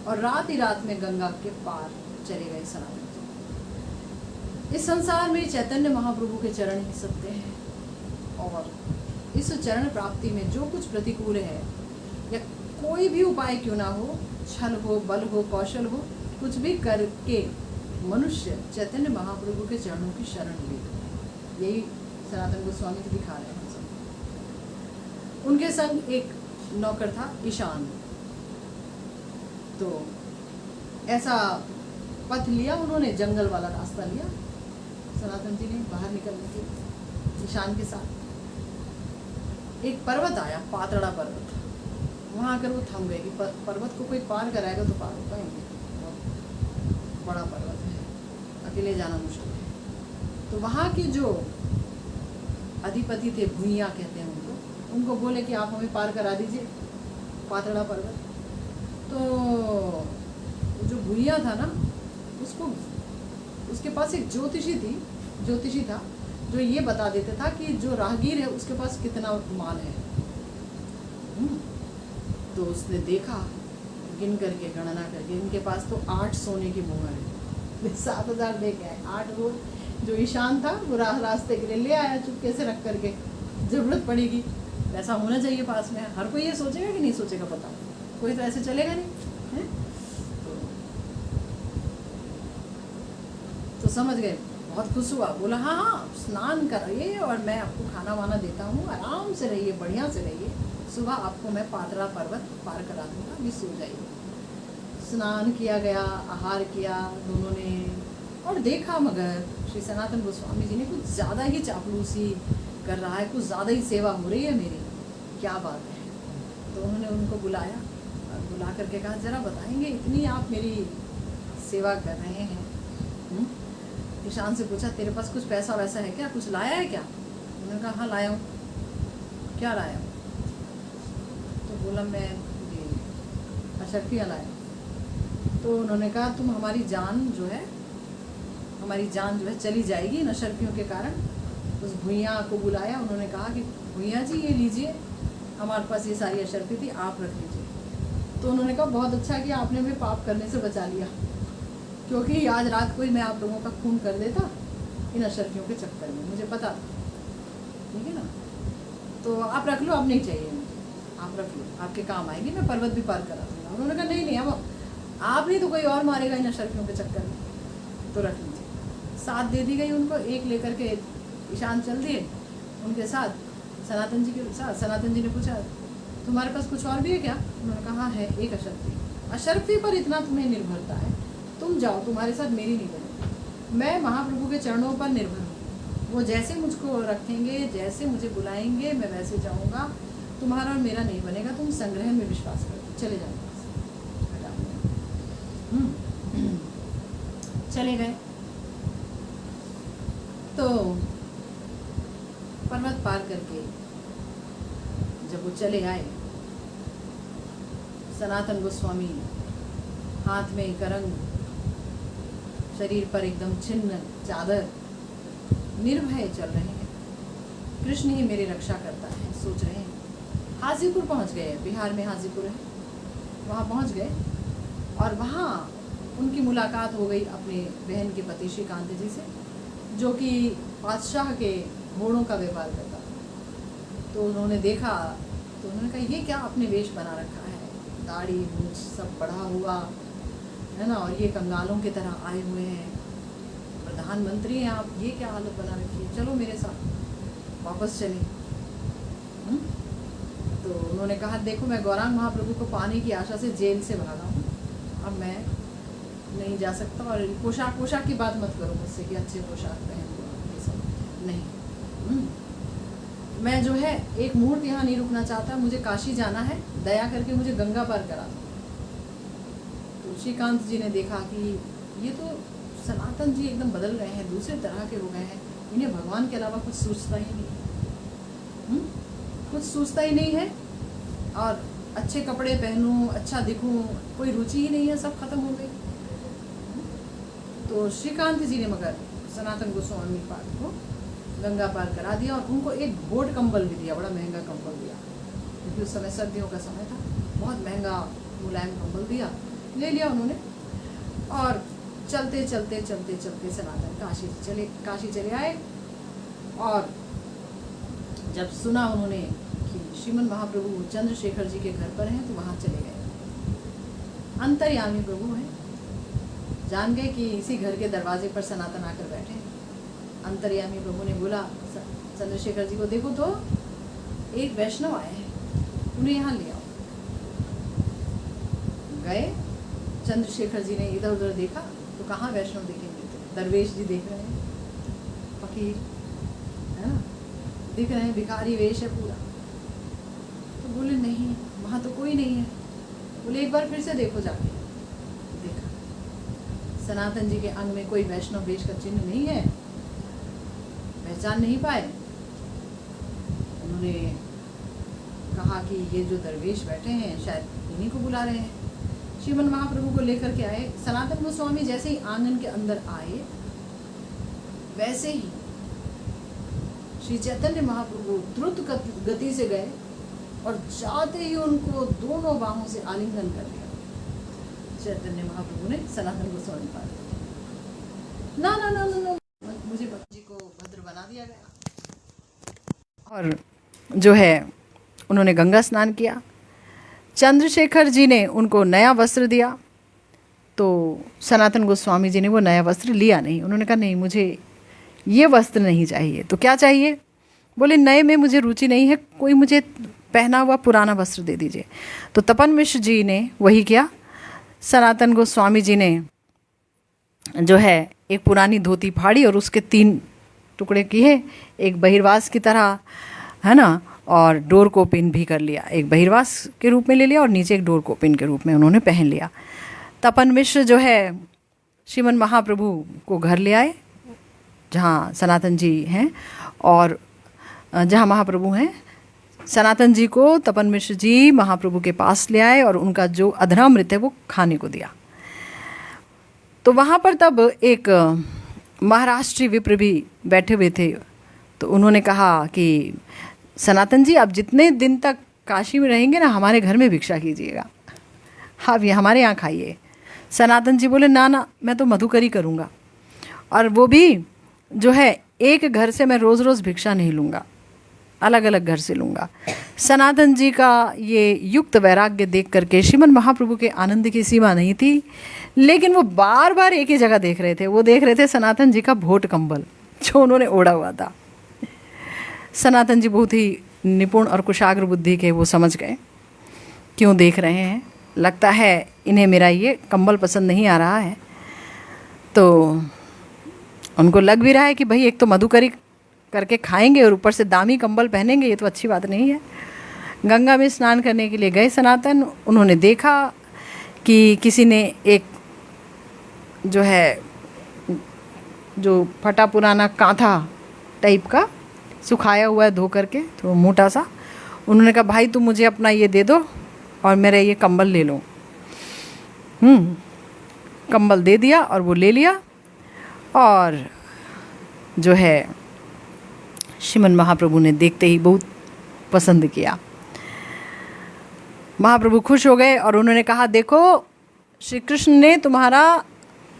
और रात ही रात में गंगा के पार चले गए सनातन जी। इस संसार में चैतन्य महाप्रभु के चरण ही सत्य हैं, और इस चरण प्राप्ति में जो कुछ प्रतिकूल है, या कोई भी उपाय क्यों ना हो, छल हो, बल हो, कौशल हो, कुछ भी करके मनुष्य चैतन्य महाप्रभु के चरणों की शरण ले। यही सनातन गोस्वामी जी दिखा रहे हैं हम सब। उनके संग एक नौकर था ईशान, तो ऐसा पथ लिया उन्होंने, जंगल वाला रास्ता लिया सनातन जी ने बाहर निकलने के। ईशान के साथ एक पर्वत आया, पातड़ा पर्वत, वहाँ आकर वो थम गए कि पर्वत को कोई पार कराएगा तो पार हो पाएंगे, बहुत बड़ा पर्वत है, अकेले जाना मुश्किल है। तो वहाँ के जो अधिपति थे, भूइया कहते हैं उनको बोले कि आप हमें पार करा दीजिए पातड़ा पर्वत। तो जो भूइया था ना, उसके पास एक ज्योतिषी था जो ये बता देता था कि जो राहगीर है उसके पास कितना माल है। तो उसने देखा, गिन करके गणना करके, इनके पास तो 8 सोने की मोहर है, 7,000 लेके आए। 8 वो जो ईशान था वो रास्ते के लिए ले आया चुपके से रख करके, ज़रूरत पड़ेगी पैसा होना चाहिए पास में। हर कोई ये सोचेगा कि नहीं सोचेगा, पता कोई तो ऐसे चलेगा नहीं है। तो समझ गए, बहुत खुश हुआ, बोला हाँ स्नान करिए और मैं आपको खाना वाना देता हूँ, आराम से रहिए, बढ़िया से रहिए, सुबह आपको मैं पातड़ा पर्वत पार करा दूँगा, अभी सो जाइए। स्नान किया गया, आहार किया दोनों ने, और देखा मगर श्री सनातन गोस्वामी जी ने कुछ ज़्यादा ही चापलूसी कर रहा है, कुछ ज़्यादा ही सेवा हो रही है मेरी, क्या बात है। तो उन्होंने उनको बुलाया और बुला करके कहा जरा बताएंगे, इतनी आप मेरी सेवा कर रहे हैं। ईशान से पूछा तेरे पास कुछ पैसा वैसा है क्या, कुछ लाया है क्या? उन्होंने कहा हाँ लाया हूँ। क्या लाया? तो बोला मैं ये अशर्फियाँ लाया। तो उन्होंने कहा तुम हमारी जान जो है चली जाएगी इन अशर्फियों के कारण। उस भुइयाँ को बुलाया, उन्होंने कहा कि भुइयाँ जी ये लीजिए, हमारे पास ये सारी अशर्फी थी, आप रख लीजिए। तो उन्होंने कहा बहुत अच्छा कि आपने हमें पाप करने से बचा लिया, क्योंकि आज रात को ही मैं आप लोगों का खून कर देता इन अशर्फियों के चक्कर में, मुझे पता था, ठीक है ना। तो आप रख लो, अब नहीं चाहिए मुझे, आप रख लो, आपके काम आएगी, मैं पर्वत भी पार करा दूँगा। उन्होंने कहा नहीं अब आप नहीं तो कोई और मारेगा इन अशर्फियों के चक्कर में, तो रख लीजिए। 7 दे दी गई उनको, 1 लेकर के ईशान चल दिए उनके साथ, सनातन जी के साथ। सनातन जी ने पूछा तुम्हारे पास कुछ और भी है क्या? उन्होंने कहा हाँ है, एक अशर्फी पर इतना तुम्हें निर्भरता है, तुम जाओ, तुम्हारे साथ मेरी नहीं बनेगी, मैं महाप्रभु के चरणों पर निर्भर हूँ, वो जैसे मुझको रखेंगे, जैसे मुझे बुलाएंगे मैं वैसे जाऊँगा, तुम्हारा और मेरा नहीं बनेगा, तुम संग्रह में विश्वास करो, चले जाओ। चले गए। तो पर्वत पार करके जब वो चले आए, सनातन गोस्वामी हाथ में करंग, शरीर पर एकदम छिन्न चादर, निर्भय चल रहे हैं, कृष्ण ही मेरी रक्षा करता है सोच रहे हैं। हाजीपुर पहुंच गए, बिहार में हाजीपुर है, वहाँ पहुंच गए और वहाँ उनकी मुलाकात हो गई अपने बहन के पति श्रीकांत जी से। जो कि बादशाह के घोड़ों का व्यापार करता था। तो उन्होंने देखा तो उन्होंने कहा ये क्या आपने वेश बना रखा है, दाढ़ी मूछ सब बढ़ा हुआ है ना, और ये कंगालों की तरह आए हुए हैं, प्रधानमंत्री हैं आप, ये क्या हालत बना रखी है, चलो मेरे साथ वापस चले। तो उन्होंने कहा देखो मैं गौरांग महाप्रभु को पाने की आशा से जेल से भागा हूँ, अब मैं नहीं जा सकता, और पोशाक की बात मत करो मुझसे कि अच्छे पोशाक पहन लो, ये सब नहीं। मैं जो है एक मुहूर्त यहाँ नहीं रुकना चाहता, मुझे काशी जाना है, दया करके मुझे गंगा पार करा दो। तो श्रीकांत जी ने देखा कि ये तो सनातन जी एकदम बदल गए हैं, दूसरे तरह के हो गए हैं, इन्हें भगवान के अलावा कुछ सोचता ही नहीं, कुछ सोचता ही नहीं है, और अच्छे कपड़े पहनूं, अच्छा दिखूं, कोई रुचि ही नहीं है, सब खत्म हो गई। तो श्रीकांत जी ने मगर सनातन गोस्वामी पाद को गंगा पार करा दिया, और उनको एक बोट कंबल भी दिया, बड़ा महंगा कंबल दिया, क्योंकि उस समय सर्दियों का समय था, बहुत महंगा मुलायम कंबल दिया, ले लिया उन्होंने, और चलते चलते चलते चलते सनातन काशी चले आए। और जब सुना उन्होंने कि श्रीमन महाप्रभु चंद्रशेखर जी के घर पर हैं, तो वहाँ चले गए। अंतर्यामी प्रभु हैं, जान गए कि इसी घर के दरवाजे पर सनातन आकर बैठे हैं। अंतर्यामी प्रभु ने बोला चंद्रशेखर जी को, देखो तो एक वैष्णव आए हैं, उन्हें यहाँ ले आओ। गए, चंद्रशेखर जी ने इधर उधर देखा तो कहाँ वैष्णव दिखेंगे, दरवेश जी देख रहे हैं, फकीर है ना, दिख रहे हैं, भिखारी वेश है पूरा। तो बोले नहीं वहाँ तो कोई नहीं है। बोले एक बार फिर से देखो जाके। देखा सनातन जी के अंग में कोई वैष्णव वेश का चिन्ह नहीं है, पहचान नहीं पाए। उन्होंने कहा कि ये जो दरवेश बैठे हैं शायद इन्हीं को बुला रहे हैं। श्रीमन महाप्रभु को लेकर के आए। सनातन गोस्वामी जैसे ही आंगन के अंदर आए, वैसे ही श्री चैतन्य महाप्रभु द्रुत गति से गए और जाते ही उनको दोनों बाहों से आलिंगन कर लिया। चैतन्य महाप्रभु ने सनातन गोस्वामी पाद ना ना ना ना ना, मुझे बच्ची को भद्र बना दिया गया। और जो है उन्होंने गंगा स्नान किया। चंद्रशेखर जी ने उनको नया वस्त्र दिया, तो सनातन गोस्वामी जी ने वो नया वस्त्र लिया नहीं। उन्होंने कहा नहीं, मुझे ये वस्त्र नहीं चाहिए। तो क्या चाहिए? बोले नए में मुझे रुचि नहीं है, कोई मुझे पहना हुआ पुराना वस्त्र दे दीजिए। तो तपन मिश्र जी ने वही किया। सनातन गोस्वामी जी ने जो है एक पुरानी धोती फाड़ी और उसके 3 टुकड़े किए, एक बहिर्वास की तरह, है ना, और डोर कोपिन भी कर लिया। एक बहिर्वास के रूप में ले लिया और नीचे एक डोर कोपिन के रूप में उन्होंने पहन लिया। तपन मिश्र जो है श्रीमन महाप्रभु को घर ले आए, जहाँ सनातन जी हैं, और जहाँ महाप्रभु हैं, सनातन जी को तपन मिश्र जी महाप्रभु के पास ले आए और उनका जो अधरामृत है वो खाने को दिया। तो वहाँ पर तब एक महाराष्ट्री विप्र भी बैठे हुए थे। तो उन्होंने कहा कि सनातन जी आप जितने दिन तक काशी में रहेंगे ना, हमारे घर में भिक्षा कीजिएगा, आप ये हमारे यहाँ खाइए। सनातन जी बोले ना ना, मैं तो मधुकरी करूँगा, और वो भी जो है एक घर से मैं रोज़ रोज़ भिक्षा नहीं लूँगा, अलग अलग घर से लूँगा। सनातन जी का ये युक्त वैराग्य देख करके श्रीमन महाप्रभु के आनंद की सीमा नहीं थी, लेकिन वो बार बार एक ही जगह देख रहे थे। वो देख रहे थे सनातन जी का भोट कंबल जो उन्होंने ओढ़ा हुआ था। सनातन जी बहुत ही निपुण और कुशाग्र बुद्धि के, वो समझ गए क्यों देख रहे हैं, लगता है इन्हें मेरा ये कंबल पसंद नहीं आ रहा है। तो उनको लग भी रहा है कि भाई एक तो मधुकरी करके खाएंगे और ऊपर से दामी कंबल पहनेंगे, ये तो अच्छी बात नहीं है। गंगा में स्नान करने के लिए गए सनातन। उन्होंने देखा कि किसी ने एक जो है जो फटा पुराना कांथा टाइप का सुखाया हुआ है धो करके, तो मोटा सा। उन्होंने कहा भाई तुम मुझे अपना ये दे दो और मेरा ये कंबल ले लो। कंबल दे दिया और वो ले लिया, और जो है श्रीमन महाप्रभु ने देखते ही बहुत पसंद किया। महाप्रभु खुश हो गए और उन्होंने कहा देखो श्री कृष्ण ने तुम्हारा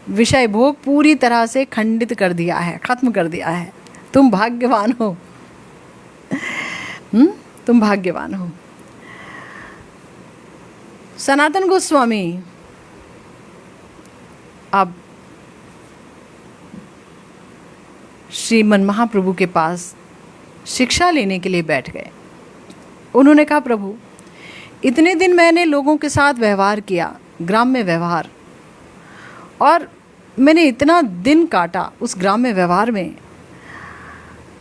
विषय भोग पूरी तरह से खंडित कर दिया है, खत्म कर दिया है। तुम भाग्यवान हो, तुम भाग्यवान हो। सनातन गोस्वामी अब श्रीमन महाप्रभु के पास शिक्षा लेने के लिए बैठ गए। उन्होंने कहा, प्रभु इतने दिन मैंने लोगों के साथ व्यवहार किया, ग्राम्य व्यवहार, और मैंने इतना दिन काटा उस ग्राम्य व्यवहार में,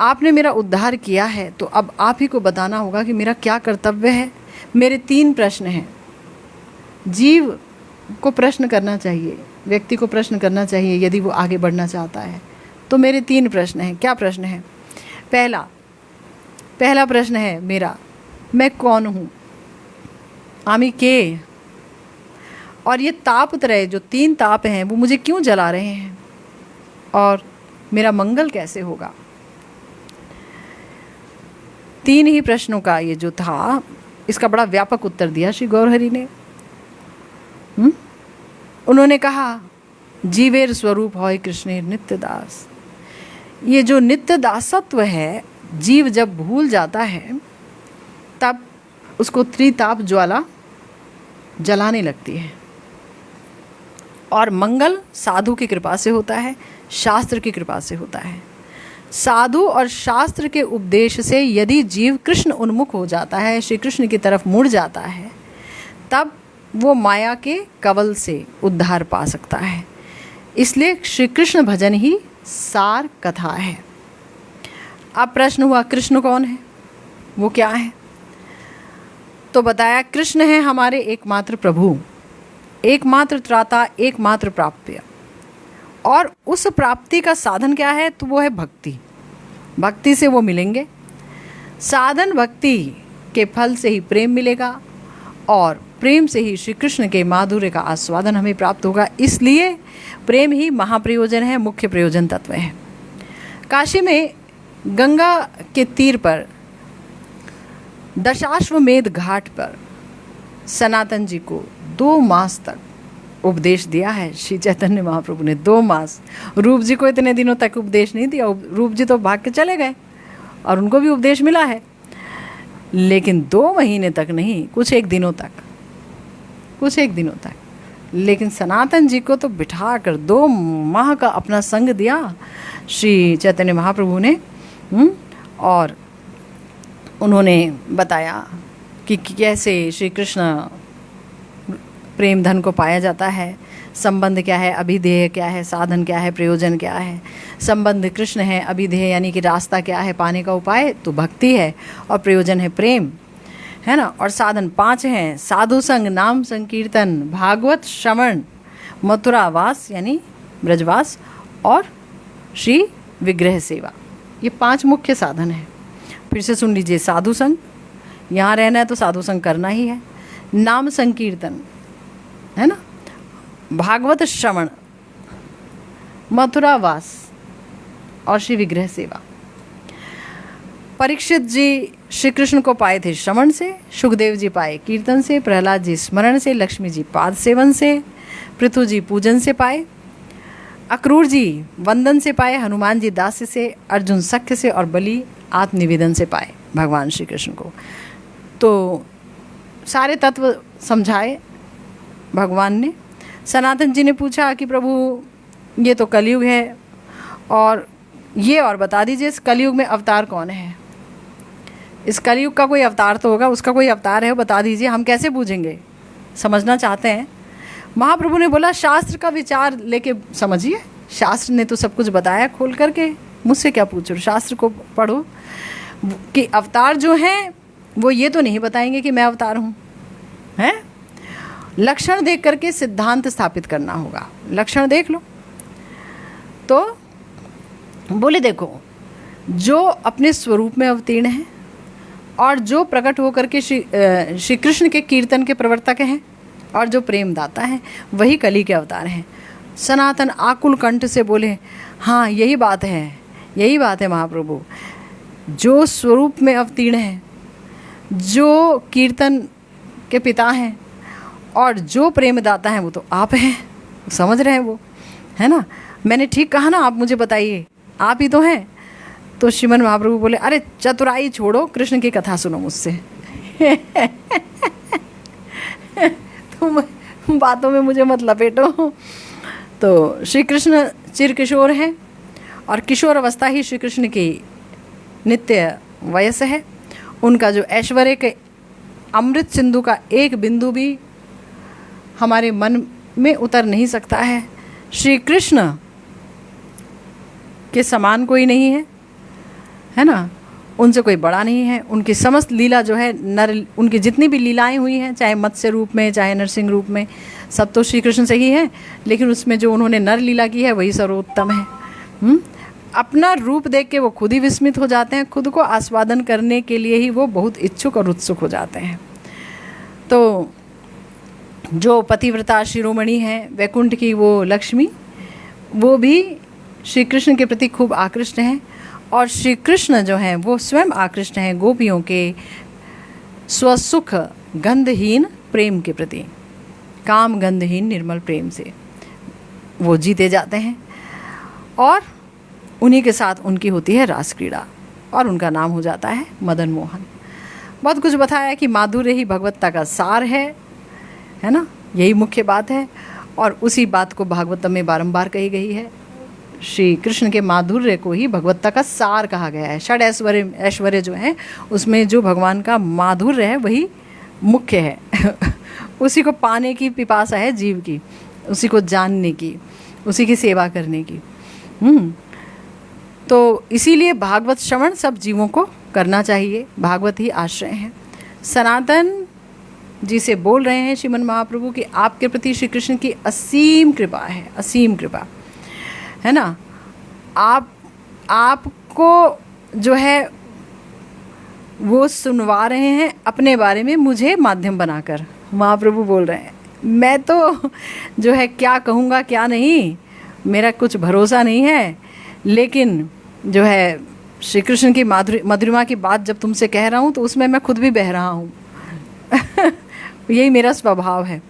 आपने मेरा उद्धार किया है, तो अब आप ही को बताना होगा कि मेरा क्या कर्तव्य है। मेरे 3 प्रश्न हैं। जीव को प्रश्न करना चाहिए, व्यक्ति को प्रश्न करना चाहिए यदि वो आगे बढ़ना चाहता है। तो मेरे 3 प्रश्न हैं। क्या प्रश्न है? पहला प्रश्न है मेरा, मैं कौन हूँ, आमी के, और ये तापत्रय जो 3 ताप हैं वो मुझे क्यों जला रहे हैं, और मेरा मंगल कैसे होगा। 3 ही प्रश्नों का ये जो था, इसका बड़ा व्यापक उत्तर दिया श्री गौरहरि ने। उन्होंने कहा, जीवेर स्वरूप होय कृष्णेर नित्य दास। ये जो नित्य दासत्व है, जीव जब भूल जाता है तब उसको त्रिताप ज्वाला जलाने लगती है। और मंगल साधु की कृपा से होता है, शास्त्र की कृपा से होता है। साधु और शास्त्र के उपदेश से यदि जीव कृष्ण उन्मुख हो जाता है, श्री कृष्ण की तरफ मुड़ जाता है, तब वो माया के कवल से उद्धार पा सकता है। इसलिए श्री कृष्ण भजन ही सार कथा है। अब प्रश्न हुआ, कृष्ण कौन है, वो क्या है? तो बताया, कृष्ण है हमारे एकमात्र प्रभु, एकमात्र त्राता, एकमात्र प्राप्य। और उस प्राप्ति का साधन क्या है? तो वो है भक्ति। भक्ति से वो मिलेंगे। साधन भक्ति के फल से ही प्रेम मिलेगा, और प्रेम से ही श्री कृष्ण के माधुर्य का आस्वादन हमें प्राप्त होगा। इसलिए प्रेम ही महाप्रयोजन है, मुख्य प्रयोजन तत्व है। काशी में गंगा के तीर पर दशाश्वमेध घाट पर सनातन जी को 2 मास तक उपदेश दिया है श्री चैतन्य महाप्रभु ने। 2 मास। रूप जी को इतने दिनों तक उपदेश नहीं दिया, रूप जी तो भाग के चले गए और उनको भी उपदेश मिला है, लेकिन 2 महीने तक नहीं, कुछ एक दिनों तक। लेकिन सनातन जी को तो बिठा कर 2 माह का अपना संग दिया श्री चैतन्य महाप्रभु ने। और उन्होंने बताया कि कैसे श्री कृष्ण प्रेम धन को पाया जाता है, संबंध क्या है, अभिधेय क्या है, साधन क्या है, प्रयोजन क्या है। संबंध कृष्ण है, अभिधेय यानी कि रास्ता क्या है, पाने का उपाय तो भक्ति है, और प्रयोजन है प्रेम, है ना। और साधन 5 हैं, साधु संग, नाम संकीर्तन, भागवत श्रवण, मथुरावास यानी ब्रजवास, और श्री विग्रह सेवा। ये 5 मुख्य साधन हैं। फिर से सुन लीजिए, साधु संग, यहाँ रहना है तो साधु संग करना ही है। नाम संकीर्तन, है ना, भागवत श्रवण, मथुरावास और श्री विग्रह सेवा। परीक्षित जी श्री कृष्ण को पाए थे श्रवण से, सुखदेव जी पाए कीर्तन से, प्रहलाद जी स्मरण से, लक्ष्मी जी पाद सेवन से, पृथु जी पूजन से पाए, अक्रूर जी वंदन से पाए, हनुमान जी दास्य से, अर्जुन सख्य से, और बलि आत्मनिवेदन से पाए भगवान श्री कृष्ण को। तो सारे तत्व समझाए भगवान ने। सनातन जी ने पूछा कि प्रभु ये तो कलयुग है, और ये और बता दीजिए इस कलयुग में अवतार कौन है। इस कलयुग का कोई अवतार तो होगा, उसका कोई अवतार है, बता दीजिए, हम कैसे बूझेंगे, समझना चाहते हैं। महाप्रभु ने बोला, शास्त्र का विचार लेके समझिए, शास्त्र ने तो सब कुछ बताया खोल करके, मुझसे क्या पूछ रहे हो, शास्त्र को पढ़ो। कि अवतार जो हैं वो ये तो नहीं बताएंगे कि मैं अवतार हूँ, हैं। लक्षण देख करके सिद्धांत स्थापित करना होगा। लक्षण देख लो तो बोले, देखो जो अपने स्वरूप में अवतीर्ण है और जो प्रकट होकर के श्री कृष्ण के कीर्तन के प्रवर्तक हैं और जो प्रेम दाता है, वही कली के अवतार हैं। सनातन आकुल कंठ से बोले, हाँ यही बात है महाप्रभु, जो स्वरूप में अवतीर्ण है, जो कीर्तन के पिता हैं और जो प्रेमदाता हैं, वो तो आप हैं। समझ रहे हैं वो, है ना। मैंने ठीक कहा ना, आप मुझे बताइए, आप ही तो हैं। तो श्रीमन महाप्रभु बोले, अरे चतुराई छोड़ो, कृष्ण की कथा सुनो मुझसे। तुम बातों में मुझे मत लपेटो। तो श्री कृष्ण चिर किशोर हैं और किशोर अवस्था ही श्री कृष्ण की नित्य वयस है। उनका जो ऐश्वर्य के अमृत सिंधु का एक बिंदु भी हमारे मन में उतर नहीं सकता है। श्री कृष्ण के समान कोई नहीं है ना, उनसे कोई बड़ा नहीं है। उनकी समस्त लीला जो है उनकी जितनी भी लीलाएं हुई हैं, चाहे मत्स्य रूप में चाहे नरसिंह रूप में, सब तो श्री कृष्ण से ही है। लेकिन उसमें जो उन्होंने नर लीला की है वही सर्वोत्तम है। अपना रूप देख के वो खुद ही विस्मित हो जाते हैं, खुद को आस्वादन करने के लिए ही वो बहुत इच्छुक और उत्सुक हो जाते हैं। तो जो पतिव्रता शिरोमणि हैं वैकुंठ की, वो लक्ष्मी, वो भी श्री कृष्ण के प्रति खूब आकृष्ट हैं। और श्री कृष्ण जो हैं वो स्वयं आकृष्ट हैं गोपियों के स्वसुख गंधहीन प्रेम के प्रति। काम गंधहीन निर्मल प्रेम से वो जीते जाते हैं और उन्हीं के साथ उनकी होती है रास क्रीड़ा और उनका नाम हो जाता है मदन मोहन। बहुत कुछ बताया कि माधुर्य ही भगवत्ता का सार है ना, यही मुख्य बात है। और उसी बात को भागवतम में बारंबार कही गई है। श्री कृष्ण के माधुर्य को ही भगवत्ता का सार कहा गया है। षड ऐश्वर्य जो है उसमें जो भगवान का माधुर्य है वही मुख्य है। उसी को पाने की पिपासा है जीव की, उसी को जानने की, उसी की सेवा करने की। तो इसीलिए भागवत श्रवण सब जीवों को करना चाहिए। भागवत ही आश्रय हैं। सनातन जी से बोल रहे हैं श्रीमन महाप्रभु कि आपके प्रति श्री कृष्ण की असीम कृपा है, असीम कृपा है ना। आपको जो है वो सुनवा रहे हैं अपने बारे में मुझे माध्यम बनाकर। महाप्रभु बोल रहे हैं, मैं तो जो है क्या कहूँगा क्या नहीं, मेरा कुछ भरोसा नहीं है। लेकिन जो है श्री कृष्ण की मधुरिमा की बात जब तुमसे कह रहा हूँ तो उसमें मैं खुद भी बह रहा हूँ। यही मेरा स्वभाव है।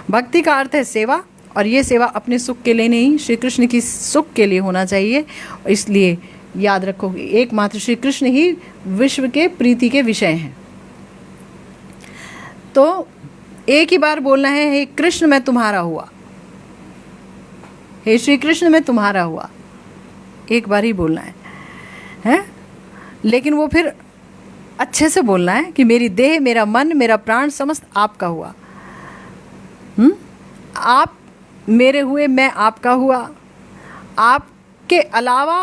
भक्ति का अर्थ है सेवा, और ये सेवा अपने सुख के लिए नहीं, श्री कृष्ण की सुख के लिए होना चाहिए। इसलिए याद रखो, एकमात्र श्री कृष्ण ही विश्व के प्रीति के विषय हैं। तो एक ही बार बोलना है, हे कृष्ण मैं तुम्हारा हुआ, हे श्री कृष्ण मैं तुम्हारा हुआ, एक बार ही बोलना है। लेकिन वो फिर अच्छे से बोलना है कि मेरी देह, मेरा मन, मेरा प्राण समस्त आपका हुआ। आप मेरे हुए, मैं आपका हुआ। आपके अलावा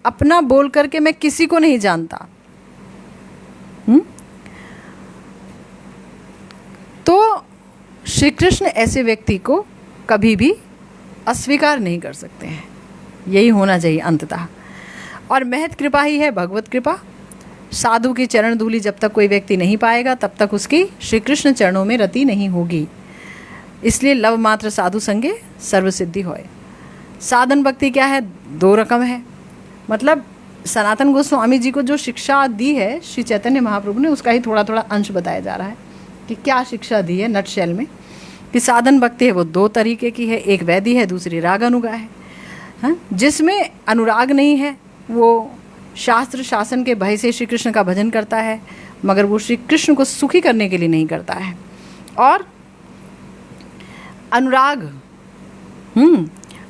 अपना बोल करके मैं किसी को नहीं जानता। तो श्री कृष्ण ऐसे व्यक्ति को कभी भी अस्वीकार नहीं कर सकते हैं। यही होना चाहिए अंततः। और महत कृपा ही है भगवत कृपा। साधु की चरण धूलि जब तक कोई व्यक्ति नहीं पाएगा तब तक उसकी श्री कृष्ण चरणों में रति नहीं होगी। इसलिए लव मात्र साधु संगे सर्व सिद्धि होए। साधन भक्ति क्या है? दो रकम है। मतलब सनातन गोस्वामी जी को जो शिक्षा दी है श्री चैतन्य महाप्रभु ने, उसका ही थोड़ा थोड़ा अंश बताया जा रहा है कि क्या शिक्षा दी है नटशेल में। कि साधन भक्ति है वो दो तरीके की है, एक वैदी है, दूसरी राग अनुगा है। जिसमें अनुराग नहीं है वो शास्त्र शासन के भय से श्री कृष्ण का भजन करता है, मगर वो श्री कृष्ण को सुखी करने के लिए नहीं करता है। और अनुराग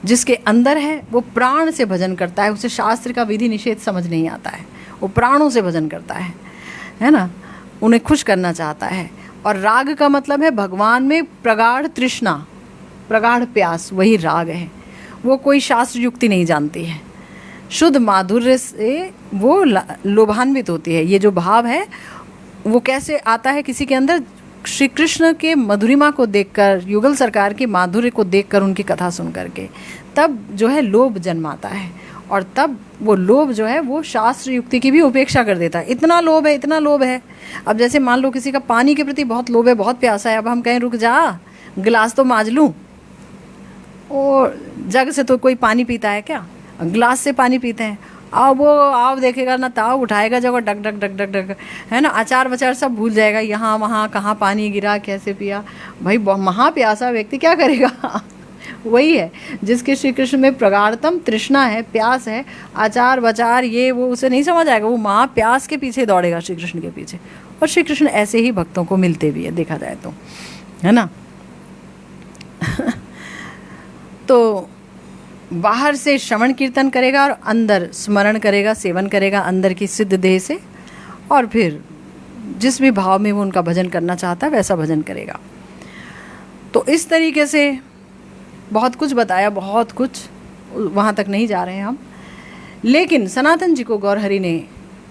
जिसके अंदर है वो प्राण से भजन करता है, उसे शास्त्र का विधि निषेध समझ नहीं आता है, वो प्राणों से भजन करता है ना, उन्हें खुश करना चाहता है। और राग का मतलब है भगवान में प्रगाढ़ तृष्णा, प्रगाढ़ प्यास, वही राग है। वो कोई शास्त्र युक्ति नहीं जानती है, शुद्ध माधुर्य से वो लोभान्वित होती है। ये जो भाव है वो कैसे आता है किसी के अंदर? श्री कृष्ण के मधुरिमा को देखकर, युगल सरकार के माधुर्य को देखकर, उनकी कथा सुन करके, तब जो है लोभ जन्माता है। और तब वो लोभ जो है वो शास्त्र युक्ति की भी उपेक्षा कर देता है। इतना लोभ है, इतना लोभ है। अब जैसे मान लो किसी का पानी के प्रति बहुत लोभ है, बहुत प्यासा है, अब हम कहें रुक जा गिलास तो मांज लूँ, और जग से तो कोई पानी पीता है क्या? गिलास से पानी पीते हैं। अब वो आप देखेगा ना, ताव उठाएगा जब डग डग डग डग डग, है ना, अचार वचार सब भूल जाएगा, यहाँ वहाँ कहाँ पानी गिरा, कैसे पिया। भाई महा प्यासा व्यक्ति क्या करेगा? वही है जिसके श्री कृष्ण में प्रगाढ़तम तृष्णा है, प्यास है, आचार वचार ये वो उसे नहीं समझ आएगा, वो महा प्यास के पीछे दौड़ेगा, श्री कृष्ण के पीछे। और श्री कृष्ण ऐसे ही भक्तों को मिलते भी है, देखा जाए तो, है ना। तो बाहर से श्रवण कीर्तन करेगा और अंदर स्मरण करेगा, सेवन करेगा अंदर की सिद्ध देह से, और फिर जिस भी भाव में वो उनका भजन करना चाहता है वैसा भजन करेगा। तो इस तरीके से बहुत कुछ बताया, बहुत कुछ, वहाँ तक नहीं जा रहे हैं हम। लेकिन सनातन जी को गौरहरि ने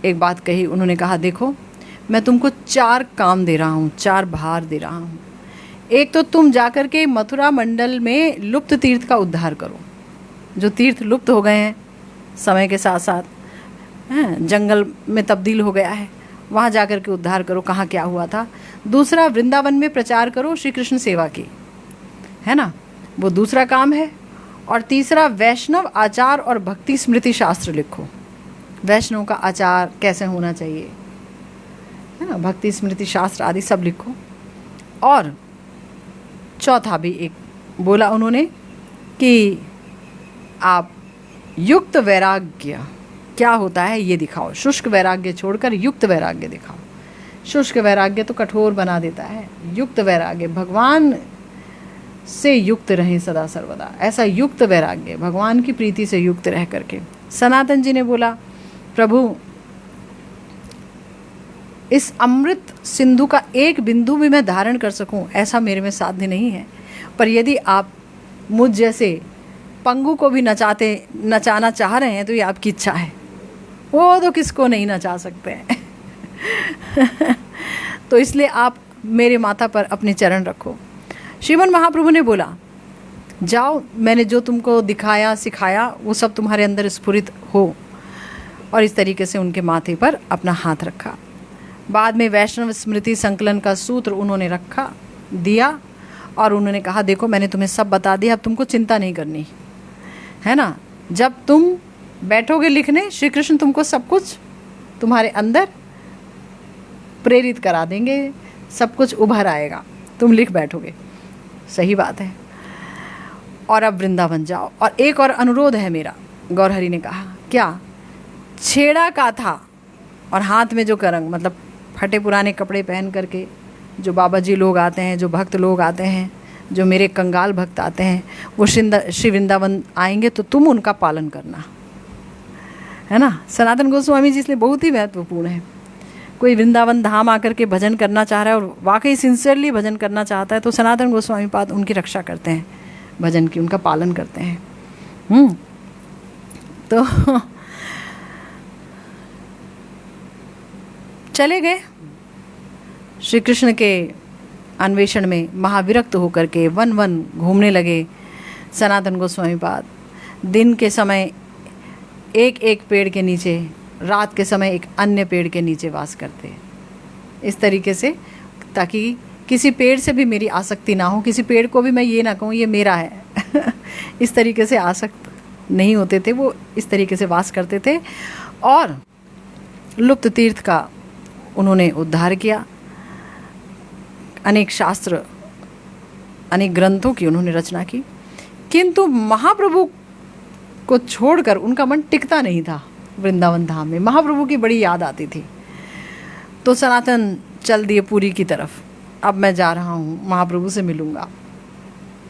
एक बात कही, उन्होंने कहा देखो मैं तुमको 4 काम दे रहा हूँ, 4 भार दे रहा हूँ। एक तो तुम जाकर के मथुरा मंडल में लुप्त तीर्थ का उद्धार करो, जो तीर्थ लुप्त हो गए हैं समय के साथ साथ, जंगल में तब्दील हो गया है, वहाँ जाकर के उद्धार करो, कहाँ क्या हुआ था। दूसरा, वृंदावन में प्रचार करो श्री कृष्ण सेवा की, है ना, वो दूसरा काम है। और तीसरा, वैष्णव आचार और भक्ति स्मृति शास्त्र लिखो, वैष्णव का आचार कैसे होना चाहिए, है ना, भक्ति स्मृति शास्त्र आदि सब लिखो। और चौथा भी एक बोला उन्होंने कि आप युक्त वैराग्य क्या होता है ये दिखाओ, शुष्क वैराग्य छोड़कर युक्त वैराग्य दिखाओ। शुष्क वैराग्य तो कठोर बना देता है, युक्त वैराग्य भगवान से युक्त रहें सदा सर्वदा, ऐसा युक्त वैराग्य भगवान की प्रीति से युक्त रह करके। सनातन जी ने बोला प्रभु इस अमृत सिंधु का एक बिंदु भी मैं धारण कर सकूं ऐसा मेरे में साध्य नहीं है, पर यदि आप मुझ जैसे पंगु को भी नचाना चाह रहे हैं तो ये आपकी इच्छा है, वो तो किसको नहीं नचा सकते हैं। तो इसलिए आप मेरे माथा पर अपने चरण रखो। श्रीमन महाप्रभु ने बोला जाओ, मैंने जो तुमको दिखाया सिखाया वो सब तुम्हारे अंदर स्फुरित हो, और इस तरीके से उनके माथे पर अपना हाथ रखा। बाद में वैष्णव स्मृति संकलन का सूत्र उन्होंने रखा दिया, और उन्होंने कहा देखो मैंने तुम्हें सब बता दिया, अब तुमको चिंता नहीं करनी, है ना। जब तुम बैठोगे लिखने, श्री कृष्ण तुमको सब कुछ तुम्हारे अंदर प्रेरित करा देंगे, सब कुछ उभर आएगा, तुम लिख बैठोगे। सही बात है। और अब वृंदावन जाओ। और एक और अनुरोध है मेरा, गौरहरि ने कहा क्या, छेड़ा का था और हाथ में जो करंग, मतलब फटे पुराने कपड़े पहन करके जो बाबा जी लोग आते हैं, जो भक्त लोग आते हैं, जो मेरे कंगाल भक्त आते हैं, वो श्री वृंदावन आएंगे तो तुम उनका पालन करना, है ना। सनातन गोस्वामी जी इसलिए बहुत ही महत्वपूर्ण है। कोई वृंदावन धाम आकर के भजन करना चाह रहा है और वाकई सिंसियरली भजन करना चाहता है तो सनातन गोस्वामी पाद उनकी रक्षा करते हैं, भजन की, उनका पालन करते हैं। तो चले गए श्री कृष्ण के अन्वेषण में, महाविरक्त होकर के वन वन घूमने लगे सनातन गोस्वामी पाद। दिन के समय एक एक पेड़ के नीचे, रात के समय एक अन्य पेड़ के नीचे वास करते, इस तरीके से, ताकि किसी पेड़ से भी मेरी आसक्ति ना हो, किसी पेड़ को भी मैं ये ना कहूँ ये मेरा है। इस तरीके से आसक्त नहीं होते थे वो, इस तरीके से वास करते थे। और लुप्त तीर्थ का उन्होंने उद्धार किया, अनेक शास्त्र, अनेक ग्रंथों की उन्होंने रचना की। किंतु महाप्रभु को छोड़कर उनका मन टिकता नहीं था वृंदावन धाम में, महाप्रभु की बड़ी याद आती थी। तो सनातन चल दिए पुरी की तरफ, अब मैं जा रहा हूँ, महाप्रभु से मिलूँगा,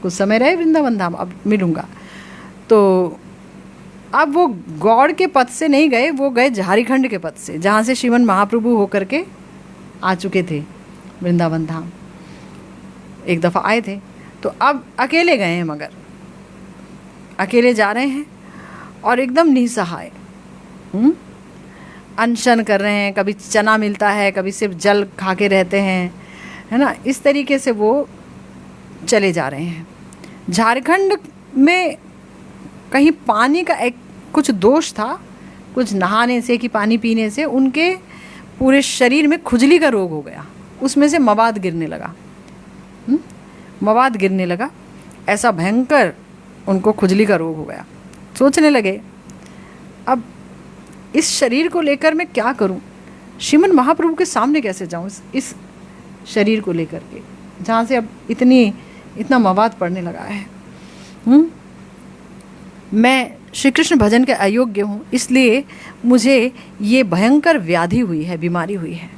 कुछ समय रहे वृंदावन धाम, अब मिलूँगा। तो अब वो गौड़ के पथ से नहीं गए, वो गए झारखंड के पथ से, जहाँ से श्रीमन महाप्रभु होकर के आ चुके थे वृंदावन धाम, एक दफ़ा आए थे। तो अब अकेले गए हैं, मगर अकेले जा रहे हैं और एकदम निसहाय, अनशन कर रहे हैं, कभी चना मिलता है, कभी सिर्फ जल खा के रहते हैं, है ना। इस तरीके से वो चले जा रहे हैं। झारखंड में कहीं पानी का एक कुछ दोष था, कुछ नहाने से कि पानी पीने से उनके पूरे शरीर में खुजली का रोग हो गया, उसमें से मवाद गिरने लगा, मवाद गिरने लगा, ऐसा भयंकर उनको खुजली का रोग हो गया। सोचने लगे अब इस शरीर को लेकर मैं क्या करूं, श्रीमन महाप्रभु के सामने कैसे जाऊं इस शरीर को लेकर के, जहाँ से अब इतना मवाद पड़ने लगा है। मैं श्री कृष्ण भजन के अयोग्य हूँ, इसलिए मुझे ये भयंकर व्याधि हुई है, बीमारी हुई है।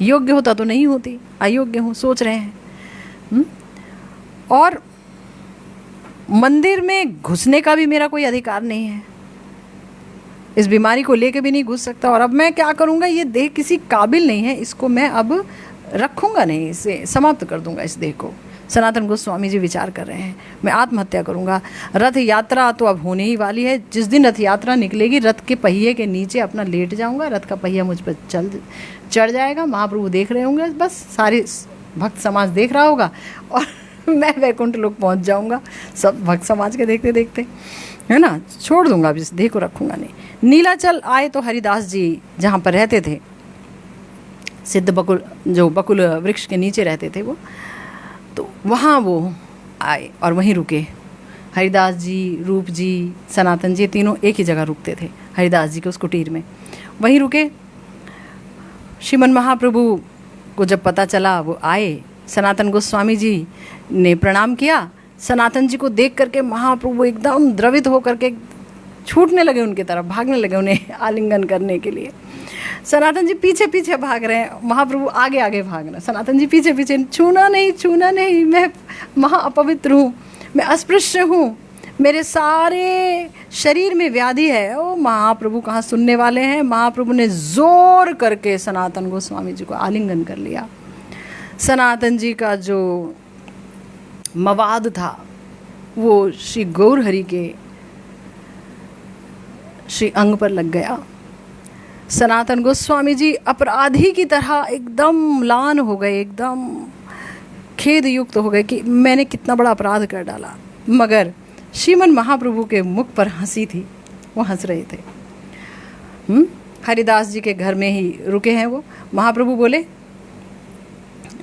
योग्य होता तो नहीं होती, अयोग्य हूँ, सोच रहे हैं। और मंदिर में घुसने का भी मेरा कोई अधिकार नहीं है, इस बीमारी को लेके भी नहीं घुस सकता। और अब मैं क्या करूँगा, ये देह किसी काबिल नहीं है, इसको मैं अब रखूँगा नहीं, इसे समाप्त कर दूँगा इस देह को। सनातन गोस्वामी जी विचार कर रहे हैं, मैं आत्महत्या करूँगा। रथ यात्रा तो अब होने ही वाली है। जिस दिन रथ यात्रा निकलेगी, रथ के पहिए के नीचे अपना लेट जाऊँगा, रथ का पहिया मुझ पर चढ़ जाएगा। महाप्रभु देख रहे होंगे, बस सारे भक्त समाज देख रहा होगा और मैं वैकुंठ लोक पहुँच जाऊँगा, सब भक्त समाज के देखते देखते, है ना। छोड़ दूँगा, अब इस देह को रखूँगा नहीं। नीलाचल आए तो हरिदास जी जहाँ पर रहते थे, सिद्ध बकुल, जो बकुल वृक्ष के नीचे रहते थे वो, तो वहाँ वो आए और वहीं रुके। हरिदास जी, रूप जी, सनातन जी, तीनों एक ही जगह रुकते थे हरिदास जी के उस कुटीर में, वहीं रुके। श्रीमन महाप्रभु को जब पता चला, वो आए, सनातन गोस्वामी जी ने प्रणाम किया। सनातन जी को देख करके महाप्रभु एकदम द्रवित होकर के छूटने लगे उनकी तरफ, भागने लगे उन्हें आलिंगन करने के लिए। सनातन जी पीछे पीछे भाग रहे हैं, महाप्रभु आगे आगे भाग रहे हैं, सनातन जी पीछे पीछे, छूना नहीं, छूना नहीं, मैं महा अपवित्र हूँ, मैं अस्पृश्य हूँ, मेरे सारे शरीर में व्याधि है। ओ महाप्रभु कहाँ सुनने वाले हैं। महाप्रभु ने जोर करके सनातन गोस्वामी जी को आलिंगन कर लिया। सनातन जी का जो मवाद था वो श्री गौर हरि के श्री अंग पर लग गया। सनातन गोस्वामी जी अपराधी की तरह एकदम म्लान हो गए, एकदम खेद युक्त हो गए कि मैंने कितना बड़ा अपराध कर डाला। मगर श्रीमन महाप्रभु के मुख पर हंसी थी, वो हंस रहे थे। हरिदास जी के घर में ही रुके हैं वो। महाप्रभु बोले,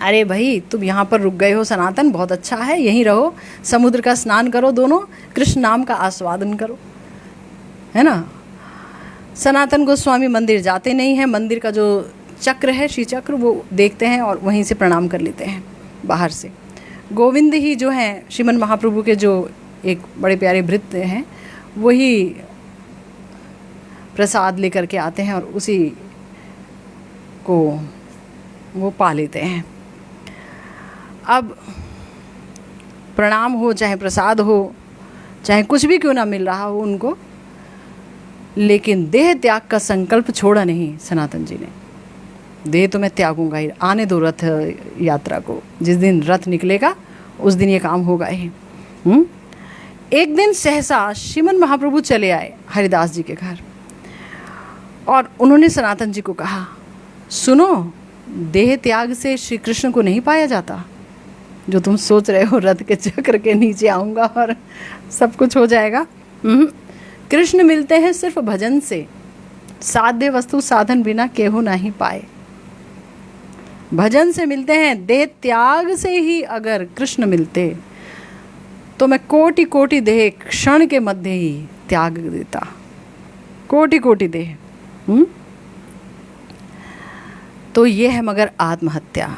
अरे भाई तुम यहाँ पर रुक गए हो सनातन, बहुत अच्छा है, यहीं रहो, समुद्र का स्नान करो, दोनों कृष्ण नाम का आस्वादन करो, है ना। सनातन गोस्वामी मंदिर जाते नहीं हैं, मंदिर का जो चक्र है, श्री चक्र, वो देखते हैं और वहीं से प्रणाम कर लेते हैं बाहर से। गोविंद ही जो हैं श्रीमन महाप्रभु के जो एक बड़े प्यारे भृत्य हैं, वही प्रसाद लेकर के आते हैं और उसी को वो पा लेते हैं। अब प्रणाम हो, चाहे प्रसाद हो, चाहे कुछ भी क्यों ना मिल रहा हो उनको, लेकिन देह त्याग का संकल्प छोड़ा नहीं सनातन जी ने। देह तो मैं त्यागूंगा ही, आने दो रथ यात्रा को, जिस दिन रथ निकलेगा उस दिन ये काम होगा ही। एक दिन सहसा श्रीमन महाप्रभु चले आए हरिदास जी के घर और उन्होंने सनातन जी को कहा, सुनो, देह त्याग से श्री कृष्ण को नहीं पाया जाता। जो तुम सोच रहे हो रथ के चक्र के नीचे आऊँगा और सब कुछ हो जाएगा, कृष्ण मिलते हैं सिर्फ भजन से। साध्य वस्तु साधन बिना केहू नहीं पाए। भजन से मिलते हैं। देह त्याग से ही अगर कृष्ण मिलते तो मैं कोटि कोटि देह क्षण के मध्य ही त्याग देता, कोटि कोटि देह। तो ये है मगर आत्महत्या।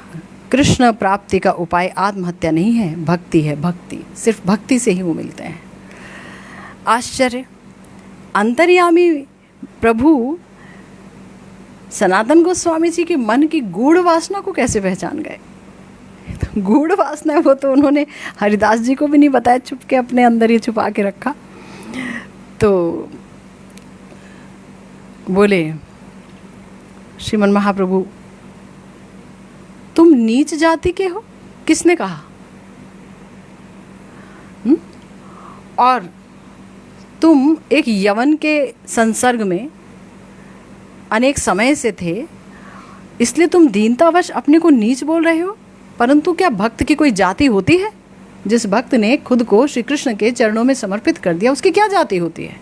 कृष्ण प्राप्ति का उपाय आत्महत्या नहीं है, भक्ति है। भक्ति, सिर्फ भक्ति से ही वो मिलते हैं। आश्चर्य, अंतर्यामी प्रभु सनातन गोस्वामी जी के मन की गूढ़ वासना को कैसे पहचान गए। तो गूढ़ वासना वो तो उन्होंने हरिदास जी को भी नहीं बताया, छुप के अपने अंदर ही छुपा के रखा। तो बोले श्रीमन महाप्रभु, तुम नीच जाति के हो, किसने कहा? और तुम एक यवन के संसर्ग में अनेक समय से थे, इसलिए तुम दीनतावश अपने को नीच बोल रहे हो। परंतु क्या भक्त की कोई जाति होती है? जिस भक्त ने खुद को श्री कृष्ण के चरणों में समर्पित कर दिया, उसकी क्या जाति होती है?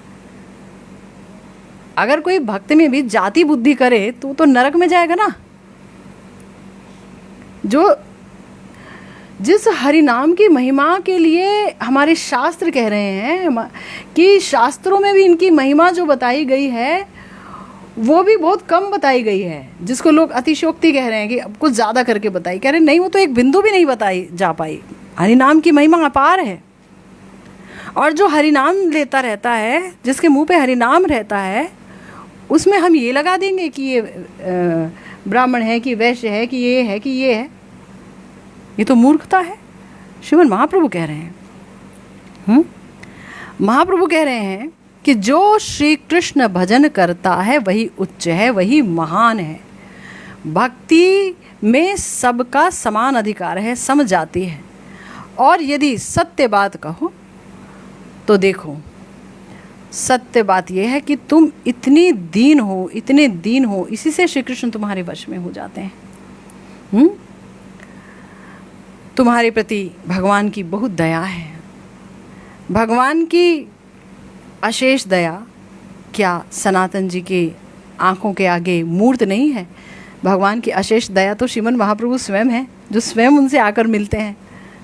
अगर कोई भक्त में भी जाति बुद्धि करे तो नरक में जाएगा ना। जो जिस हरि नाम की महिमा के लिए हमारे शास्त्र कह रहे हैं कि शास्त्रों में भी इनकी महिमा जो बताई गई है वो भी बहुत कम बताई गई है, जिसको लोग अतिशयोक्ति कह रहे हैं कि अब कुछ ज़्यादा करके बताई, कह रहे नहीं, वो तो एक बिंदु भी नहीं बताई जा पाई। हरि नाम की महिमा अपार है। और जो हरि नाम लेता रहता है, जिसके मुंह पे हरि नाम रहता है, उसमें हम ये लगा देंगे कि ये ब्राह्मण है, कि वैश्य है, कि ये है, कि ये है। ये तो मूर्खता है। श्रीमन महाप्रभु कह रहे हैं, महाप्रभु कह रहे हैं कि जो श्री कृष्ण भजन करता है वही उच्च है, वही महान है। भक्ति में सबका समान अधिकार है, सम जाति है। और यदि सत्य बात कहो तो देखो, सत्य बात यह है कि तुम इतने दीन हो, इसी से श्री कृष्ण तुम्हारे वश में हो जाते हैं। तुम्हारे प्रति भगवान की बहुत दया है। भगवान की अशेष दया क्या सनातन जी के आंखों के आगे मूर्त नहीं है? भगवान की अशेष दया तो श्रीमन महाप्रभु स्वयं है, जो स्वयं उनसे आकर मिलते हैं,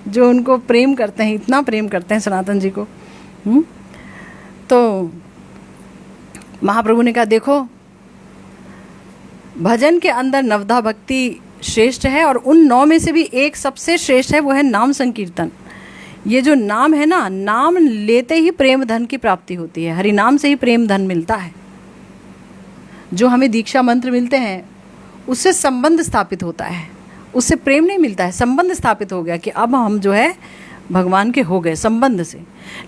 जो उनको प्रेम करते हैं, इतना प्रेम करते हैं सनातन जी को। तो महाप्रभु ने कहा, देखो, भजन के अंदर नवधा भक्ति श्रेष्ठ है, और उन 9 में से भी एक सबसे श्रेष्ठ है, वो है नाम संकीर्तन। ये जो नाम है ना, नाम लेते ही प्रेम धन की प्राप्ति होती है। हरि नाम से ही प्रेम धन मिलता है। जो हमें दीक्षा मंत्र मिलते हैं उससे संबंध स्थापित होता है, उससे प्रेम नहीं मिलता है, संबंध स्थापित हो गया कि अब हम जो है भगवान के हो गए संबंध से।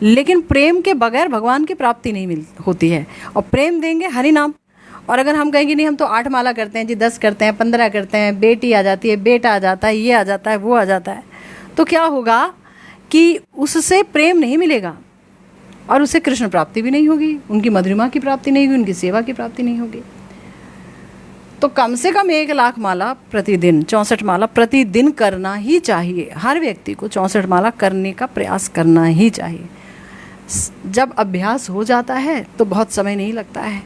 लेकिन प्रेम के बगैर भगवान की प्राप्ति नहीं होती है। और प्रेम देंगे हरि नाम। और अगर हम कहेंगे नहीं, हम तो 8 माला करते हैं जी, 10 करते हैं, 15 करते हैं, बेटी आ जाती है, बेटा आ जाता है, ये आ जाता है, वो आ जाता है, तो क्या होगा कि उससे प्रेम नहीं मिलेगा और उससे कृष्ण प्राप्ति भी नहीं होगी, उनकी मधुरिमा की प्राप्ति नहीं होगी, उनकी सेवा की प्राप्ति नहीं होगी। तो कम से कम 1 लाख माला प्रतिदिन, 64 माला प्रतिदिन करना ही चाहिए। हर व्यक्ति को 64 माला करने का प्रयास करना ही चाहिए। जब अभ्यास हो जाता है तो बहुत समय नहीं लगता है,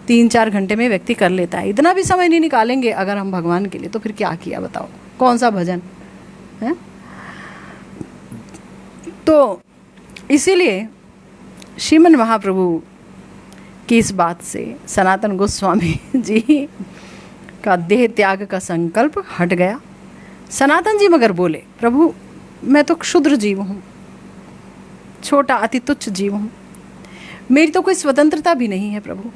3-4 घंटे में व्यक्ति कर लेता है। इतना भी समय नहीं निकालेंगे अगर हम भगवान के लिए, तो फिर क्या किया बताओ, कौन सा भजन है? तो इसीलिए श्रीमन महाप्रभु की इस बात से सनातन गोस्वामी जी का देह त्याग का संकल्प हट गया। सनातन जी मगर बोले, प्रभु मैं तो क्षुद्र जीव हूँ, छोटा अति तुच्छ जीव हूँ, मेरी तो कोई स्वतंत्रता भी नहीं है प्रभु।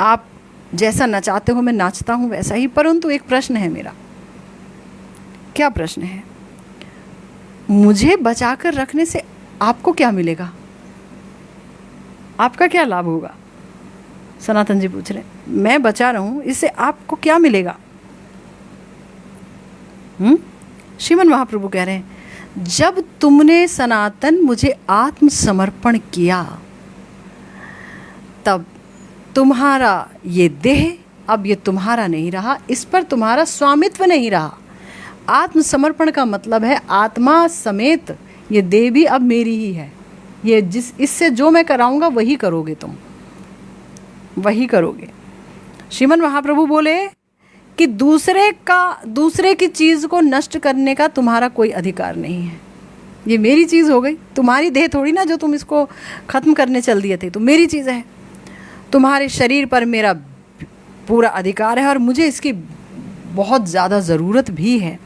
आप जैसा नचाते हो मैं नाचता हूँ वैसा ही, परंतु एक प्रश्न है मेरा। क्या प्रश्न है? मुझे बचाकर रखने से आपको क्या मिलेगा? आपका क्या लाभ होगा? सनातन जी पूछ रहे, मैं बचा रहा हूं, इससे आपको क्या मिलेगा? श्रीमन महाप्रभु कह रहे हैं, जब तुमने सनातन मुझे आत्मसमर्पण किया, तब तुम्हारा ये देह अब ये तुम्हारा नहीं रहा, इस पर तुम्हारा स्वामित्व नहीं रहा। आत्मसमर्पण का मतलब है आत्मा समेत ये देह भी अब मेरी ही है। ये इससे जो मैं कराऊंगा वही करोगे, तुम वही करोगे। श्रीमन महाप्रभु बोले कि दूसरे की चीज़ को नष्ट करने का तुम्हारा कोई अधिकार नहीं है। ये मेरी चीज़ हो गई, तुम्हारी देह थोड़ी ना जो तुम इसको ख़त्म करने चल दिए थे, तो मेरी चीज़ है। तुम्हारे शरीर पर मेरा पूरा अधिकार है और मुझे इसकी बहुत ज़्यादा ज़रूरत भी है।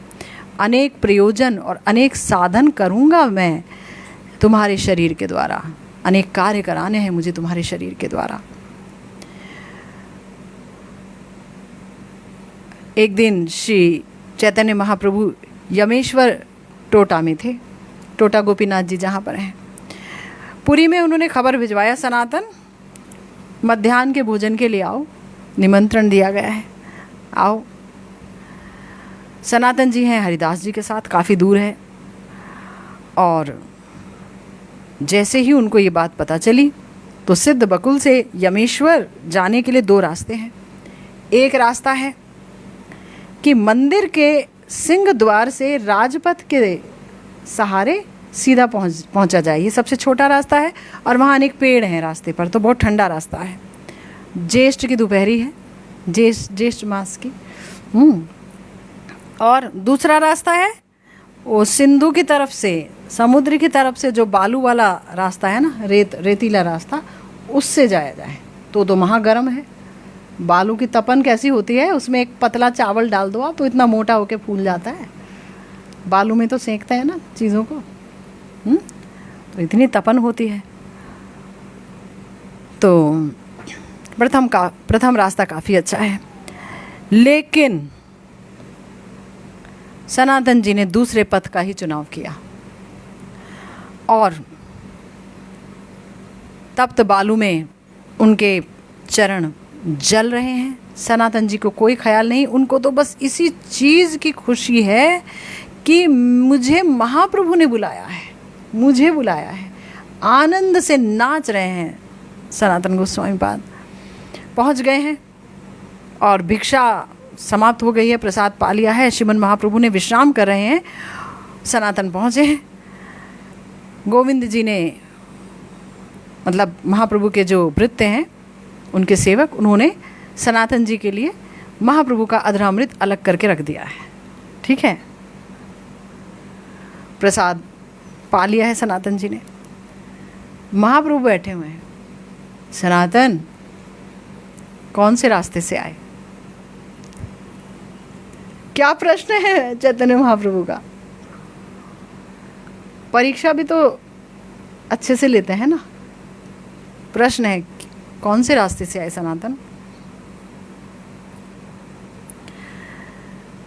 अनेक प्रयोजन और अनेक साधन करूँगा मैं तुम्हारे शरीर के द्वारा, अनेक कार्य कराने हैं मुझे तुम्हारे शरीर के द्वारा। एक दिन श्री चैतन्य महाप्रभु यमेश्वर टोटा में थे, टोटा गोपीनाथ जी जहाँ पर हैं, पुरी में उन्होंने खबर भिजवाया, सनातन मध्याह्न के भोजन के लिए आओ, निमंत्रण दिया गया है, आओ। सनातन जी हैं हरिदास जी के साथ, काफ़ी दूर है। और जैसे ही उनको ये बात पता चली तो सिद्ध बकुल से यमेश्वर जाने के लिए 2 रास्ते हैं। एक रास्ता है कि मंदिर के सिंह द्वार से राजपथ के सहारे सीधा पहुंचा जाए, ये सबसे छोटा रास्ता है। और वहाँ अनेक पेड़ हैं रास्ते पर, तो बहुत ठंडा रास्ता है। ज्येष्ठ की दोपहरी है, ज्येष्ठ मास की। और दूसरा रास्ता है वो सिंधु की तरफ से, समुद्र की तरफ से जो बालू वाला रास्ता है ना, रेतीला रास्ता, उससे जाया जाए। तो महागर्म है। बालू की तपन कैसी होती है, उसमें एक पतला चावल डाल दो आप तो इतना मोटा होके फूल जाता है। बालू में तो सेंकते हैं ना चीज़ों को। तो इतनी तपन होती है। तो प्रथम रास्ता काफ़ी अच्छा है, लेकिन सनातन जी ने दूसरे पथ का ही चुनाव किया और तप्त बालू में उनके चरण जल रहे हैं। सनातन जी को कोई ख्याल नहीं, उनको तो बस इसी चीज़ की खुशी है कि मुझे महाप्रभु ने बुलाया है, मुझे बुलाया है। आनंद से नाच रहे हैं। सनातन गोस्वामी पाद पहुंच गए हैं और भिक्षा समाप्त हो गई है, प्रसाद पा लिया है, श्रीमन महाप्रभु ने विश्राम कर रहे हैं। सनातन पहुँचे हैं। गोविंद जी ने, मतलब महाप्रभु के जो भृत्य हैं, उनके सेवक, उन्होंने सनातन जी के लिए महाप्रभु का अधरामृत अलग करके रख दिया है। ठीक है, प्रसाद पा लिया है सनातन जी ने। महाप्रभु बैठे हुए हैं। सनातन कौन से रास्ते से आए? क्या प्रश्न है चैतन्य महाप्रभु का। परीक्षा भी तो अच्छे से लेते हैं ना। प्रश्न है कौन से रास्ते से आए सनातन?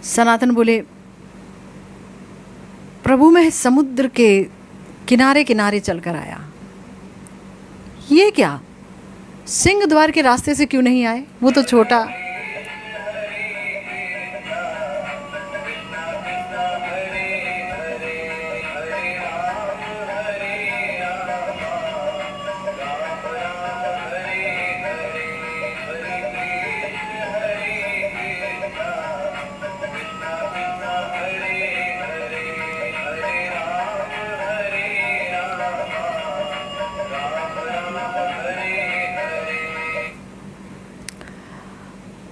सनातन बोले, प्रभु मैं समुद्र के किनारे किनारे चलकर आया। ये क्या, सिंह द्वार के रास्ते से क्यों नहीं आए? वो तो छोटा।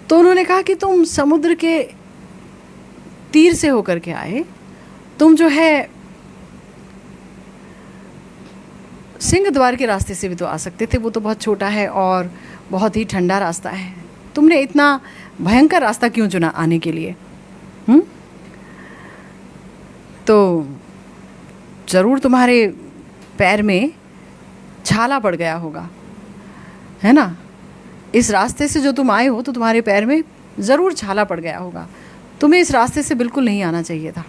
तो उन्होंने कहा कि तुम समुद्र के तीर से होकर के आए, तुम जो है सिंह द्वार के रास्ते से भी तो आ सकते थे, वो तो बहुत छोटा है और बहुत ही ठंडा रास्ता है। तुमने इतना भयंकर रास्ता क्यों चुना आने के लिए? तो ज़रूर तुम्हारे पैर में छाला पड़ गया होगा, है ना। इस रास्ते से जो तुम आए हो तो तुम्हारे पैर में ज़रूर छाला पड़ गया होगा। तुम्हें इस रास्ते से बिल्कुल नहीं आना चाहिए था।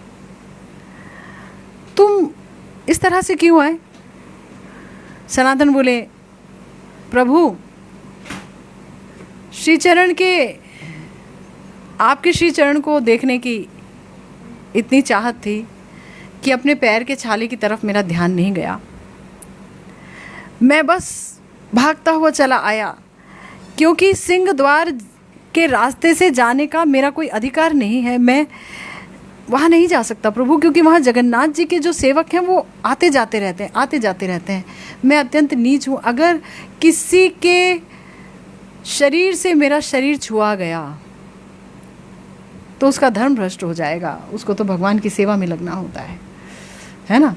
तुम इस तरह से क्यों आए? सनातन बोले, प्रभु श्रीचरण के, आपके श्रीचरण को देखने की इतनी चाहत थी कि अपने पैर के छाले की तरफ मेरा ध्यान नहीं गया। मैं बस भागता हुआ चला आया, क्योंकि सिंह द्वार के रास्ते से जाने का मेरा कोई अधिकार नहीं है। मैं वहाँ नहीं जा सकता प्रभु, क्योंकि वहाँ जगन्नाथ जी के जो सेवक हैं वो आते जाते रहते हैं। मैं अत्यंत नीच हूँ। अगर किसी के शरीर से मेरा शरीर छुआ गया तो उसका धर्म भ्रष्ट हो जाएगा। उसको तो भगवान की सेवा में लगना होता है ना।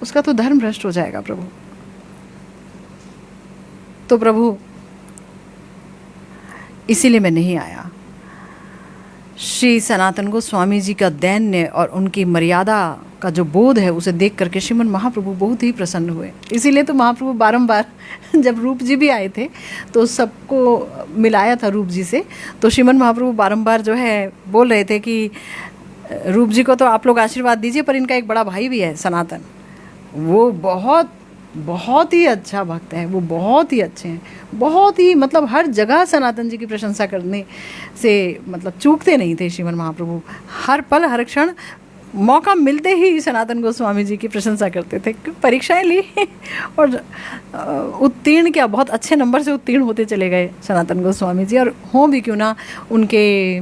उसका तो धर्म भ्रष्ट हो जाएगा प्रभु। तो प्रभु इसीलिए मैं नहीं आया। श्री सनातन गोस्वामी जी का दैन्य और उनकी मर्यादा का जो बोध है उसे देख करके श्रीमन महाप्रभु बहुत ही प्रसन्न हुए। इसीलिए तो महाप्रभु बारंबार जब रूप जी भी आए थे तो सबको मिलाया था रूप जी से, तो श्रीमन महाप्रभु बारंबार जो है बोल रहे थे कि रूप जी को तो आप लोग आशीर्वाद दीजिए, पर इनका एक बड़ा भाई भी है सनातन, वो बहुत ही अच्छा भक्त है, वो बहुत ही अच्छे हैं, बहुत ही, मतलब हर जगह सनातन जी की प्रशंसा करने से मतलब चूकते नहीं थे श्रीमन महाप्रभु। हर पल हर क्षण मौका मिलते ही सनातन गोस्वामी जी की प्रशंसा करते थे। परीक्षाएं ली और उत्तीर्ण क्या, बहुत अच्छे नंबर से उत्तीर्ण होते चले गए सनातन गोस्वामी जी। और हों भी क्यों ना, उनके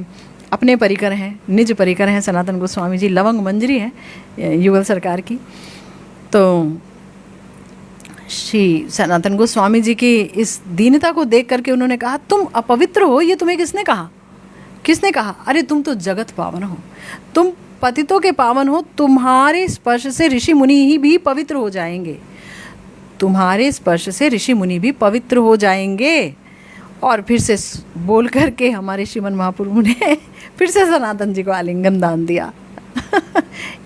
अपने परिकर हैं, निज परिकर हैं सनातन गोस्वामी जी, लवंग मंजरी हैं युगल सरकार की। तो श्री सनातन गोस्वामी जी की इस दीनता को देख करके उन्होंने कहा, तुम अपवित्र हो, ये तुम्हें किसने कहा? किसने कहा? अरे तुम तो जगत पावन हो, तुम पतितों के पावन हो, तुम्हारे स्पर्श से ऋषि मुनि ही भी पवित्र हो जाएंगे, तुम्हारे स्पर्श से ऋषि मुनि भी पवित्र हो जाएंगे। और फिर से बोल करके हमारे श्रीमन महाप्रभु ने फिर से सनातन जी को आलिंगन दान दिया।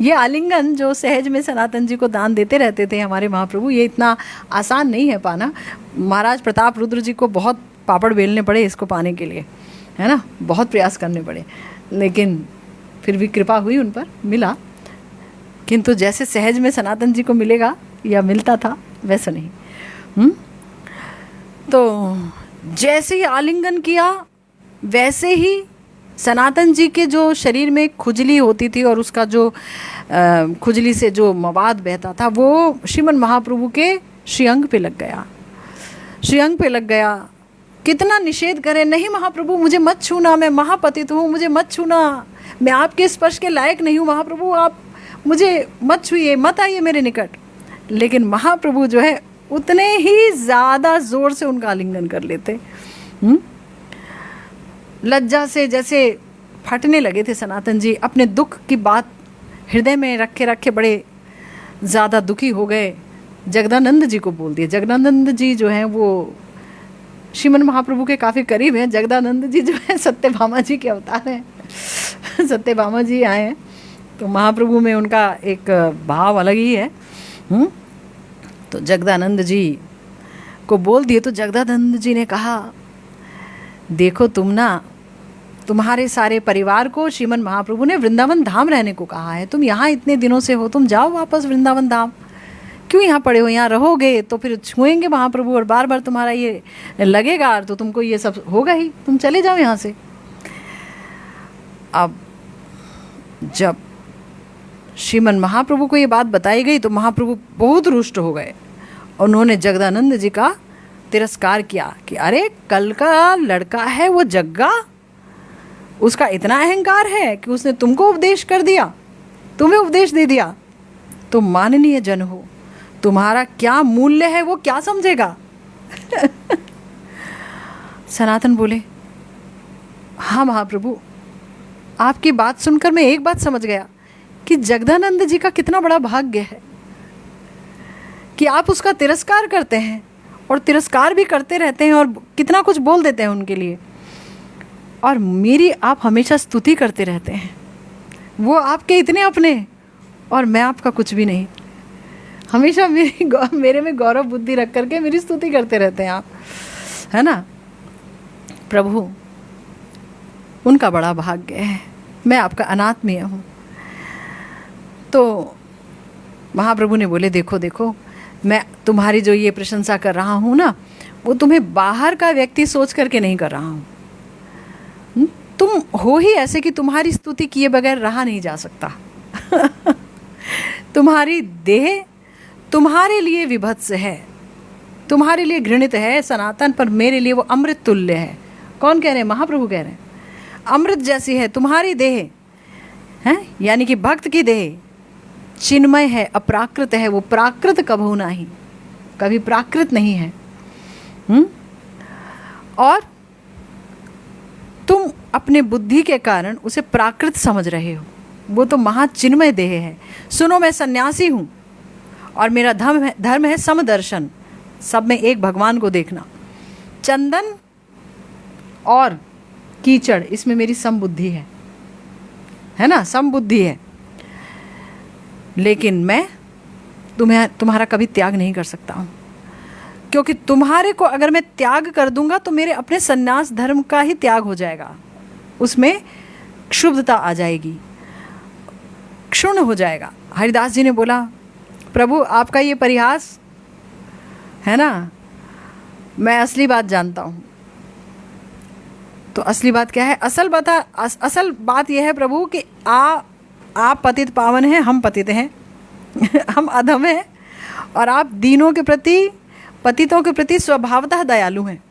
ये आलिंगन जो सहज में सनातन जी को दान देते रहते थे हमारे महाप्रभु, ये इतना आसान नहीं है पाना। महाराज प्रताप रुद्र जी को बहुत पापड़ बेलने पड़े इसको पाने के लिए, है ना, बहुत प्रयास करने पड़े, लेकिन फिर भी कृपा हुई उन पर, मिला। किंतु जैसे सहज में सनातन जी को मिलेगा या मिलता था वैसा नहीं। तो जैसे ही आलिंगन किया वैसे ही सनातन जी के जो शरीर में खुजली होती थी और उसका जो खुजली से जो मवाद बहता था वो श्रीमन महाप्रभु के श्रीअंग पे लग गया, श्रीअंग पे लग गया। कितना निषेध करें, नहीं महाप्रभु मुझे मत छूना, मैं महापतित हूँ, मुझे मत छूना, मैं आपके स्पर्श के लायक नहीं हूँ, महाप्रभु आप मुझे मत छूइए, मत आइए मेरे निकट। लेकिन महाप्रभु जो है उतने ही ज़्यादा ज़ोर से उनका आलिंगन कर लेते। लज्जा से जैसे फटने लगे थे सनातन जी, अपने दुख की बात हृदय में रखे रखे बड़े ज़्यादा दुखी हो गए, जगदानंद जी को बोल दिए। जगदानंद जी जो हैं वो श्रीमन महाप्रभु के काफ़ी करीब हैं। जगदानंद जी जो है सत्यभामा जी के अवतार हैं। सत्यभामा जी आए हैं तो महाप्रभु में उनका एक भाव अलग ही है। तो जगदानंद जी को बोल दिए। तो जगदानंद जी ने कहा, देखो तुम्हारे सारे परिवार को श्रीमन महाप्रभु ने वृंदावन धाम रहने को कहा है, तुम यहाँ इतने दिनों से हो, तुम जाओ वापस वृंदावन धाम, क्यों यहाँ पड़े हो? यहाँ रहोगे तो फिर छुएंगे महाप्रभु और बार बार तुम्हारा ये लगेगा तो तुमको ये सब होगा ही, तुम चले जाओ यहाँ से। अब जब श्रीमन महाप्रभु को ये बात बताई गई तो महाप्रभु बहुत रुष्ट हो गए। उन्होंने जगदानंद जी का तिरस्कार किया कि अरे कल का लड़का है वो जग्गा, उसका इतना अहंकार है कि उसने तुमको उपदेश कर दिया, तुम्हें उपदेश दे दिया, तुम माननीय जन हो, तुम्हारा क्या मूल्य है वो क्या समझेगा? सनातन बोले, हाँ महाप्रभु, आपकी बात सुनकर मैं एक बात समझ गया कि जगदानंद जी का कितना बड़ा भाग्य है कि आप उसका तिरस्कार करते हैं और तिरस्कार भी करते रहते हैं और कितना कुछ बोल देते हैं उनके लिए, और मेरी आप हमेशा स्तुति करते रहते हैं। वो आपके इतने अपने और मैं आपका कुछ भी नहीं। हमेशा मेरे में गौरव बुद्धि रख करके मेरी स्तुति करते रहते हैं आप, है ना। प्रभु, उनका बड़ा भाग्य है, मैं आपका अनात्मीय हूँ। तो महाप्रभु ने बोले, देखो देखो, मैं तुम्हारी जो ये प्रशंसा कर रहा हूँ ना, वो तुम्हें बाहर का व्यक्ति सोच करके नहीं कर रहा हूँ। तुम हो ही ऐसे कि तुम्हारी स्तुति किए बगैर रहा नहीं जा सकता। तुम्हारी देह तुम्हारे लिए विभत्स है, तुम्हारे लिए घृणित है सनातन, पर मेरे लिए वो अमृत तुल्य है। कौन कह रहे हैं? महाप्रभु कह रहे हैं। अमृत जैसी है तुम्हारी देह, है, यानी कि भक्त की देह चिन्मय है, अप्राकृत है, वो प्राकृत कभू नहीं, कभी प्राकृत नहीं है। और तुम अपने बुद्धि के कारण उसे प्राकृत समझ रहे हो, वो तो महाचिन्मय देह है। सुनो, मैं सन्यासी हूँ और मेरा धर्म है समदर्शन, सब में एक भगवान को देखना। चंदन और कीचड़, इसमें मेरी समबुद्धि है ना, समबुद्धि है। लेकिन मैं तुम्हारा कभी त्याग नहीं कर सकता हूँ, क्योंकि तुम्हारे को अगर मैं त्याग कर दूंगा तो मेरे अपने सन्यास धर्म का ही त्याग हो जाएगा, उसमें क्षुब्धता आ जाएगी, क्षुण्ण हो जाएगा। हरिदास जी ने बोला, प्रभु आपका ये परिहास है ना, मैं असली बात जानता हूँ। तो असली बात क्या है? असल बात यह है प्रभु कि आप पतित पावन हैं, हम पतित हैं। हम अधम हैं और आप दीनों के प्रति, पतितों के प्रति स्वभावतः दयालु हैं।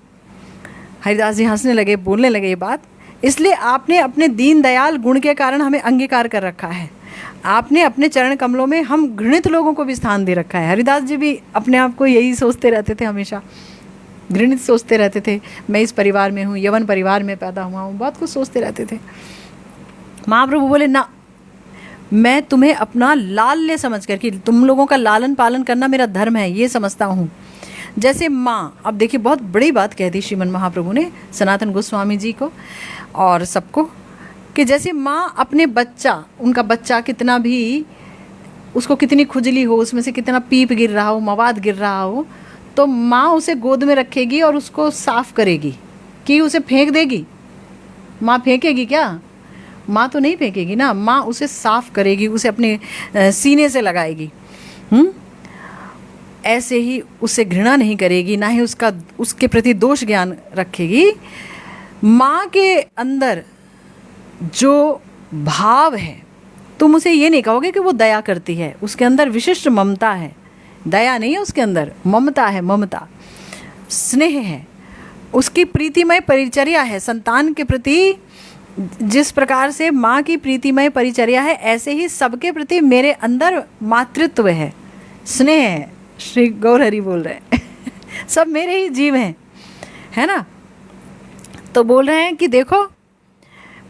हरिदास जी हंसने लगे, बोलने लगे ये बात, इसलिए आपने अपने दीन दयाल गुण के कारण हमें अंगीकार कर रखा है। आपने अपने चरण कमलों में हम घृणित लोगों को भी स्थान दे रखा है। हरिदास जी भी अपने आप को यही सोचते रहते थे, हमेशा घृणित सोचते रहते थे। मैं इस परिवार में हूँ, यवन परिवार में पैदा हुआ हूँ, बहुत कुछ सोचते रहते थे। महाप्रभु बोले, ना, मैं तुम्हें अपना लाल्य समझ कर, कि तुम लोगों का लालन पालन करना मेरा धर्म है, ये समझता हूँ। जैसे माँ, अब देखिए बहुत बड़ी बात कह दी श्रीमन महाप्रभु ने सनातन गोस्वामी जी को और सबको, कि जैसे माँ अपने बच्चा, उनका बच्चा कितना भी उसको कितनी खुजली हो, उसमें से कितना पीप गिर रहा हो, मवाद गिर रहा हो, तो माँ उसे गोद में रखेगी और उसको साफ करेगी कि उसे फेंक देगी? माँ फेंकेगी क्या? माँ तो नहीं फेंकेगी ना, माँ उसे साफ करेगी, उसे अपने सीने से लगाएगी। ऐसे ही उससे घृणा नहीं करेगी, ना ही उसके प्रति दोष ज्ञान रखेगी। माँ के अंदर जो भाव है, तुम उसे ये नहीं कहोगे कि वो दया करती है, उसके अंदर विशिष्ट ममता है। दया नहीं है उसके अंदर, ममता है, ममता, स्नेह है, उसकी प्रीतिमय परिचर्या है संतान के प्रति। जिस प्रकार से माँ की प्रीतिमय परिचर्या है, ऐसे ही सबके प्रति मेरे अंदर मातृत्व है, स्नेह है। श्री गौर हरि बोल रहे हैं सब मेरे ही जीव हैं, है ना। तो बोल रहे हैं कि देखो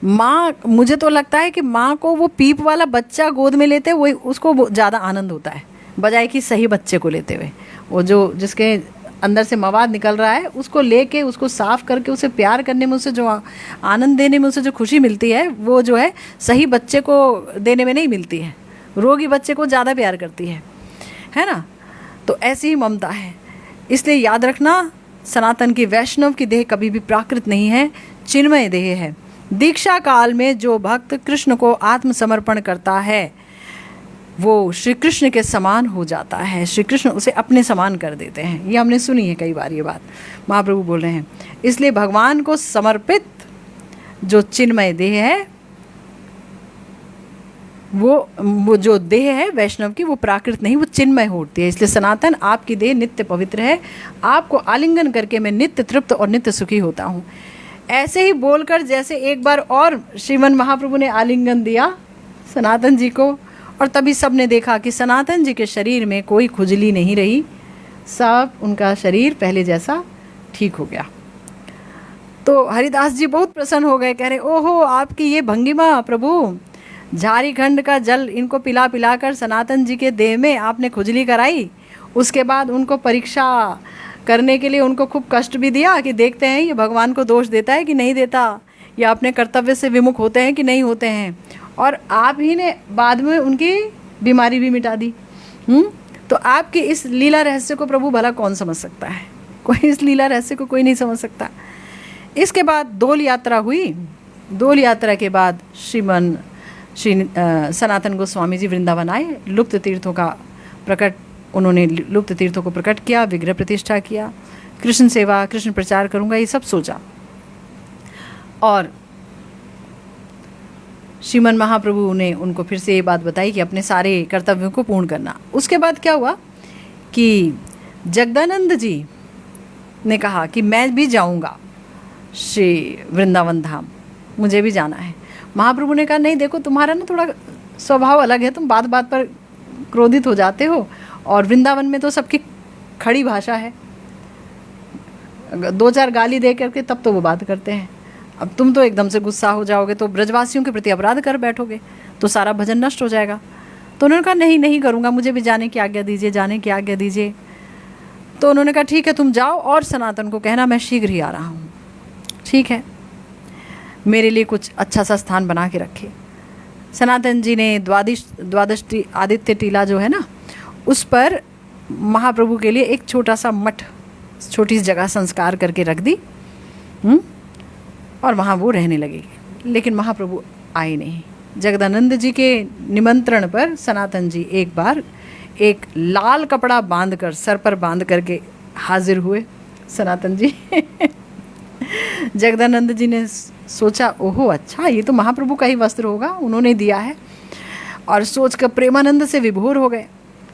माँ, मुझे तो लगता है कि माँ को वो पीप वाला बच्चा गोद में लेते हुए उसको ज़्यादा आनंद होता है, बजाय कि सही बच्चे को लेते हुए। वो जो जिसके अंदर से मवाद निकल रहा है, उसको लेके, उसको साफ करके, उसे प्यार करने में, उसे जो आनंद देने में उसे जो खुशी मिलती है, वो जो है सही बच्चे को देने में नहीं मिलती है। रोगी बच्चे को ज़्यादा प्यार करती है ना। तो ऐसी ही ममता है। इसलिए याद रखना, सनातन की वैष्णव की देह कभी भी प्राकृत नहीं है, चिन्मय देह है। दीक्षा काल में जो भक्त कृष्ण को आत्मसमर्पण करता है, वो श्री कृष्ण के समान हो जाता है। श्री कृष्ण उसे अपने समान कर देते हैं। ये हमने सुनी है कई बार ये बात, महाप्रभु बोल रहे हैं। इसलिए भगवान को समर्पित जो चिन्मय देह है, वो जो देह है वैष्णव की, वो प्राकृत नहीं, वो चिन्मय होती है। इसलिए सनातन आपकी देह नित्य पवित्र है, आपको आलिंगन करके मैं नित्य तृप्त और नित्य सुखी होता हूँ। ऐसे ही बोलकर जैसे एक बार और श्रीमन महाप्रभु ने आलिंगन दिया सनातन जी को, और तभी सबने देखा कि सनातन जी के शरीर में कोई खुजली नहीं रही, सब उनका शरीर पहले जैसा ठीक हो गया। तो हरिदास जी बहुत प्रसन्न हो गए, कह रहे ओहो आपकी ये भंगिमा प्रभु, झारीखंड का जल इनको पिला पिला कर सनातन जी के देह में आपने खुजली कराई। उसके बाद उनको परीक्षा करने के लिए उनको खूब कष्ट भी दिया कि देखते हैं ये भगवान को दोष देता है कि नहीं देता, या अपने कर्तव्य से विमुख होते हैं कि नहीं होते हैं। और आप ही ने बाद में उनकी बीमारी भी मिटा दी। तो आपकी इस लीला रहस्य को प्रभु भला कौन समझ सकता है? कोई इस लीला रहस्य को कोई नहीं समझ सकता। इसके बाद डोल यात्रा हुई। डोल यात्रा के बाद श्री सनातन गोस्वामी जी वृंदावन आए। लुप्त तीर्थों का प्रकट, उन्होंने लुप्त तीर्थों को प्रकट किया, विग्रह प्रतिष्ठा किया, कृष्ण सेवा, कृष्ण प्रचार करूँगा, ये सब सोचा। और श्रीमन महाप्रभु ने उनको फिर से ये बात बताई कि अपने सारे कर्तव्यों को पूर्ण करना। उसके बाद क्या हुआ कि जगदानंद जी ने कहा कि मैं भी जाऊंगा श्री वृंदावन धाम, मुझे भी जाना है। महाप्रभु ने कहा नहीं, देखो तुम्हारा ना थोड़ा स्वभाव अलग है, तुम बात बात पर क्रोधित हो जाते हो, और वृंदावन में तो सबकी खड़ी भाषा है, 2-4 गाली दे करके तब तो वो बात करते हैं। अब तुम तो एकदम से गुस्सा हो जाओगे तो ब्रजवासियों के प्रति अपराध कर बैठोगे, तो सारा भजन नष्ट हो जाएगा। तो उन्होंने कहा नहीं करूँगा, मुझे भी जाने की आज्ञा दीजिए, जाने की आज्ञा दीजिए। तो उन्होंने कहा ठीक है, तुम जाओ और सनातन को कहना मैं शीघ्र ही आ रहा हूँ। ठीक है, मेरे लिए कुछ अच्छा सा स्थान बना के रखे। सनातन जी ने द्वादश आदित्य टीला जो है ना, उस पर महाप्रभु के लिए एक छोटा सा मठ, छोटी सी जगह संस्कार करके रख दी। और वहाँ वो रहने लगे। लेकिन महाप्रभु आए नहीं। जगदानंद जी के निमंत्रण पर सनातन जी एक बार एक लाल कपड़ा बांधकर, सर पर बांध करके हाजिर हुए सनातन जी। जगदानंद जी ने सोचा ओहो अच्छा, ये तो महाप्रभु का ही वस्त्र होगा, उन्होंने दिया है, और सोचकर प्रेमानंद से विभोर हो गए।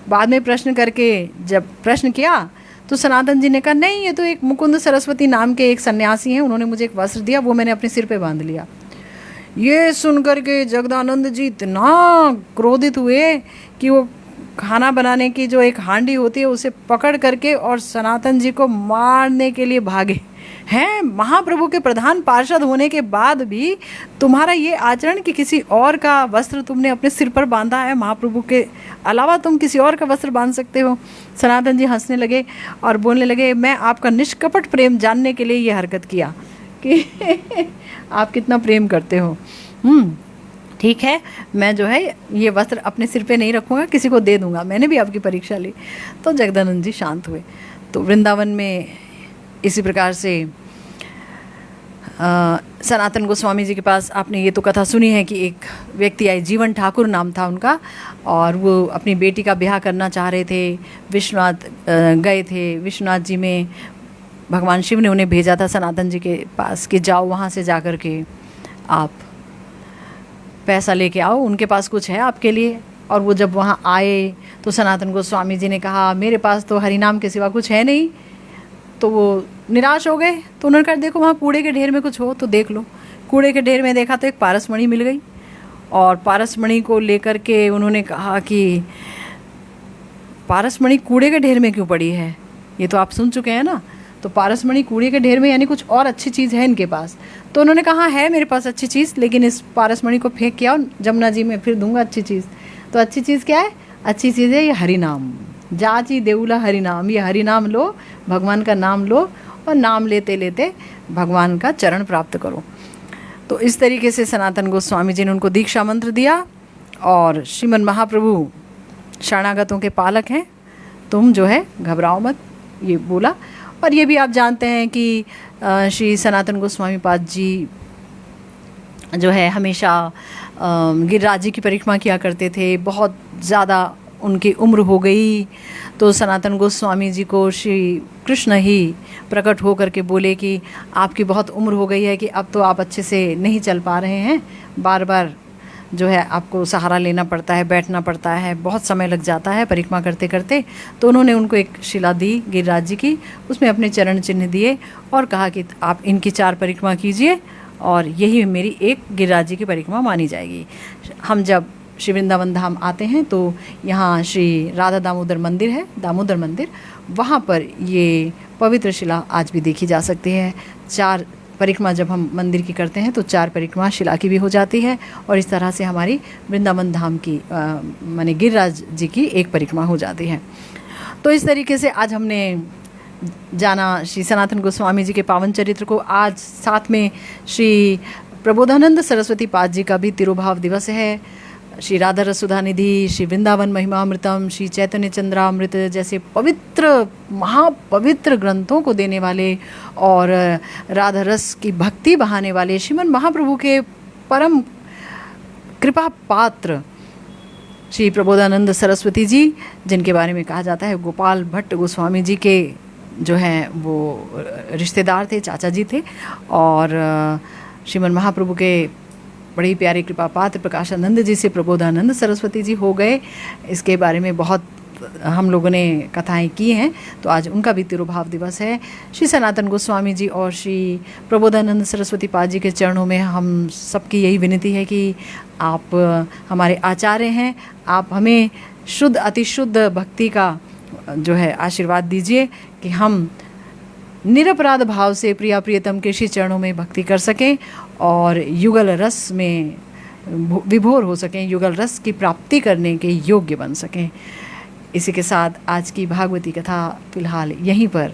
बाद में प्रश्न करके जब प्रश्न किया तो सनातन जी ने कहा नहीं, ये तो एक मुकुंद सरस्वती नाम के एक सन्यासी हैं, उन्होंने मुझे एक वस्त्र दिया, वो मैंने अपने सिर पे बांध लिया। ये सुनकर के जगदानंद जी इतना क्रोधित हुए कि वो खाना बनाने की जो एक हांडी होती है उसे पकड़ करके और सनातन जी को मारने के लिए भागे हैं। महाप्रभु के प्रधान पार्षद होने के बाद भी तुम्हारा ये आचरण कि किसी और का वस्त्र तुमने अपने सिर पर बांधा है, महाप्रभु के अलावा तुम किसी और का वस्त्र बांध सकते हो। सनातन जी हंसने लगे और बोलने लगे मैं आपका निष्कपट प्रेम जानने के लिए ये हरकत किया कि आप कितना प्रेम करते हो। ठीक है, मैं जो है ये वस्त्र अपने सिर पे नहीं रखूँगा, किसी को दे दूँगा, मैंने भी आपकी परीक्षा ली। तो जगदानंद जी शांत हुए। तो वृंदावन में इसी प्रकार से सनातन गोस्वामी जी के पास आपने ये तो कथा सुनी है कि एक व्यक्ति आए, जीवन ठाकुर नाम था उनका, और वो अपनी बेटी का ब्याह करना चाह रहे थे। विश्वनाथ गए थे, विश्वनाथ जी में भगवान शिव ने उन्हें भेजा था सनातन जी के पास कि जाओ वहाँ से जा कर के आप पैसा लेके आओ, उनके पास कुछ है आपके लिए। और वो जब वहाँ आए तो सनातन गोस्वामी जी ने कहा मेरे पास तो हरि नाम के सिवा कुछ है नहीं। तो वो निराश हो गए। तो उन्होंने कहा देखो वहाँ कूड़े के ढेर में कुछ हो तो देख लो। कूड़े के ढेर में देखा तो एक पारसमणि मिल गई, और पारसमणि को लेकर के उन्होंने कहा कि पारसमणि कूड़े के ढेर में क्यों पड़ी है, ये तो आप सुन चुके हैं ना। तो पारसमणि कूड़े के ढेर में यानी कुछ और अच्छी चीज़ है इनके पास। तो उन्होंने कहा है मेरे पास अच्छी चीज़, लेकिन इस पारसमणि को फेंक के आओ जमुना जी में, फिर दूंगा अच्छी चीज़। तो अच्छी चीज़ क्या है? अच्छी चीज़ है ये हरि नाम। जाची देउला हरि नाम, ये हरि नाम लो, भगवान का नाम लो, और नाम लेते लेते भगवान का चरण प्राप्त करो। तो इस तरीके से सनातन गोस्वामी जी ने उनको दीक्षा मंत्र दिया, और श्रीमन महाप्रभु शरणागतों के पालक हैं, तुम जो है घबराओ मत, ये बोला। और ये भी आप जानते हैं कि श्री सनातन गोस्वामी पाद जी जो है हमेशा गिरिराज जी की परिक्रमा किया करते थे। बहुत ज़्यादा उनकी उम्र हो गई, तो सनातन गोस्वामी जी को श्री कृष्ण ही प्रकट हो करके बोले कि आपकी बहुत उम्र हो गई है कि अब तो आप अच्छे से नहीं चल पा रहे हैं, बार बार जो है आपको सहारा लेना पड़ता है, बैठना पड़ता है, बहुत समय लग जाता है परिक्रमा करते करते। तो उन्होंने उनको एक शिला दी गिरिराज जी की, उसमें अपने चरण चिन्ह दिए और कहा कि आप इनकी 4 परिक्रमा कीजिए, और यही मेरी एक गिरिराज जी की परिक्रमा मानी जाएगी। हम जब श्री वृंदावन धाम आते हैं तो यहाँ श्री राधा दामोदर मंदिर है, दामोदर मंदिर, वहाँ पर ये पवित्र शिला आज भी देखी जा सकती है। 4 परिक्रमा जब हम मंदिर की करते हैं तो 4 परिक्रमा शिला की भी हो जाती है, और इस तरह से हमारी वृंदावन धाम की माने गिरिराज जी की एक परिक्रमा हो जाती है। तो इस तरीके से आज हमने जाना श्री सनातन गोस्वामी जी के पावन चरित्र को। आज साथ में श्री प्रबोधानंद सरस्वती पाद जी का भी तिरुभाव दिवस है। श्री राधा रसुधा निधि, श्री वृंदावन महिमामृतम, श्री चैतन्य चंद्रामृत जैसे पवित्र महापवित्र ग्रंथों को देने वाले और राधा रस की भक्ति बहाने वाले श्रीमन महाप्रभु के परम कृपा पात्र श्री प्रबोधानंद सरस्वती जी, जिनके बारे में कहा जाता है गोपाल भट्ट गोस्वामी जी के जो हैं वो रिश्तेदार थे, चाचा जी थे, और श्रीमन महाप्रभु के बड़े ही प्यारे कृपा पात्र प्रकाशानंद जी से प्रबोधानंद सरस्वती जी हो गए। इसके बारे में बहुत हम लोगों ने कथाएं की हैं। तो आज उनका भी तिरुभाव दिवस है। श्री सनातन गोस्वामी जी और श्री प्रबोधानंद सरस्वती पाद जी के चरणों में हम सबकी यही विनती है कि आप हमारे आचार्य हैं, आप हमें शुद्ध अतिशुद्ध भक्ति का जो है आशीर्वाद दीजिए कि हम निरपराध भाव से प्रिया प्रियतम के श्री चरणों में भक्ति कर सकें और युगल रस में विभोर हो सकें, युगल रस की प्राप्ति करने के योग्य बन सकें। इसी के साथ आज की भागवती कथा फिलहाल यहीं पर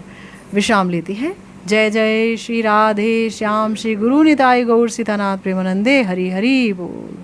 विश्राम लेती है। जय जय श्री राधे श्याम, श्री गुरु निताय गौर सीतानाथ प्रेमानंदे, हरि हरि बोल।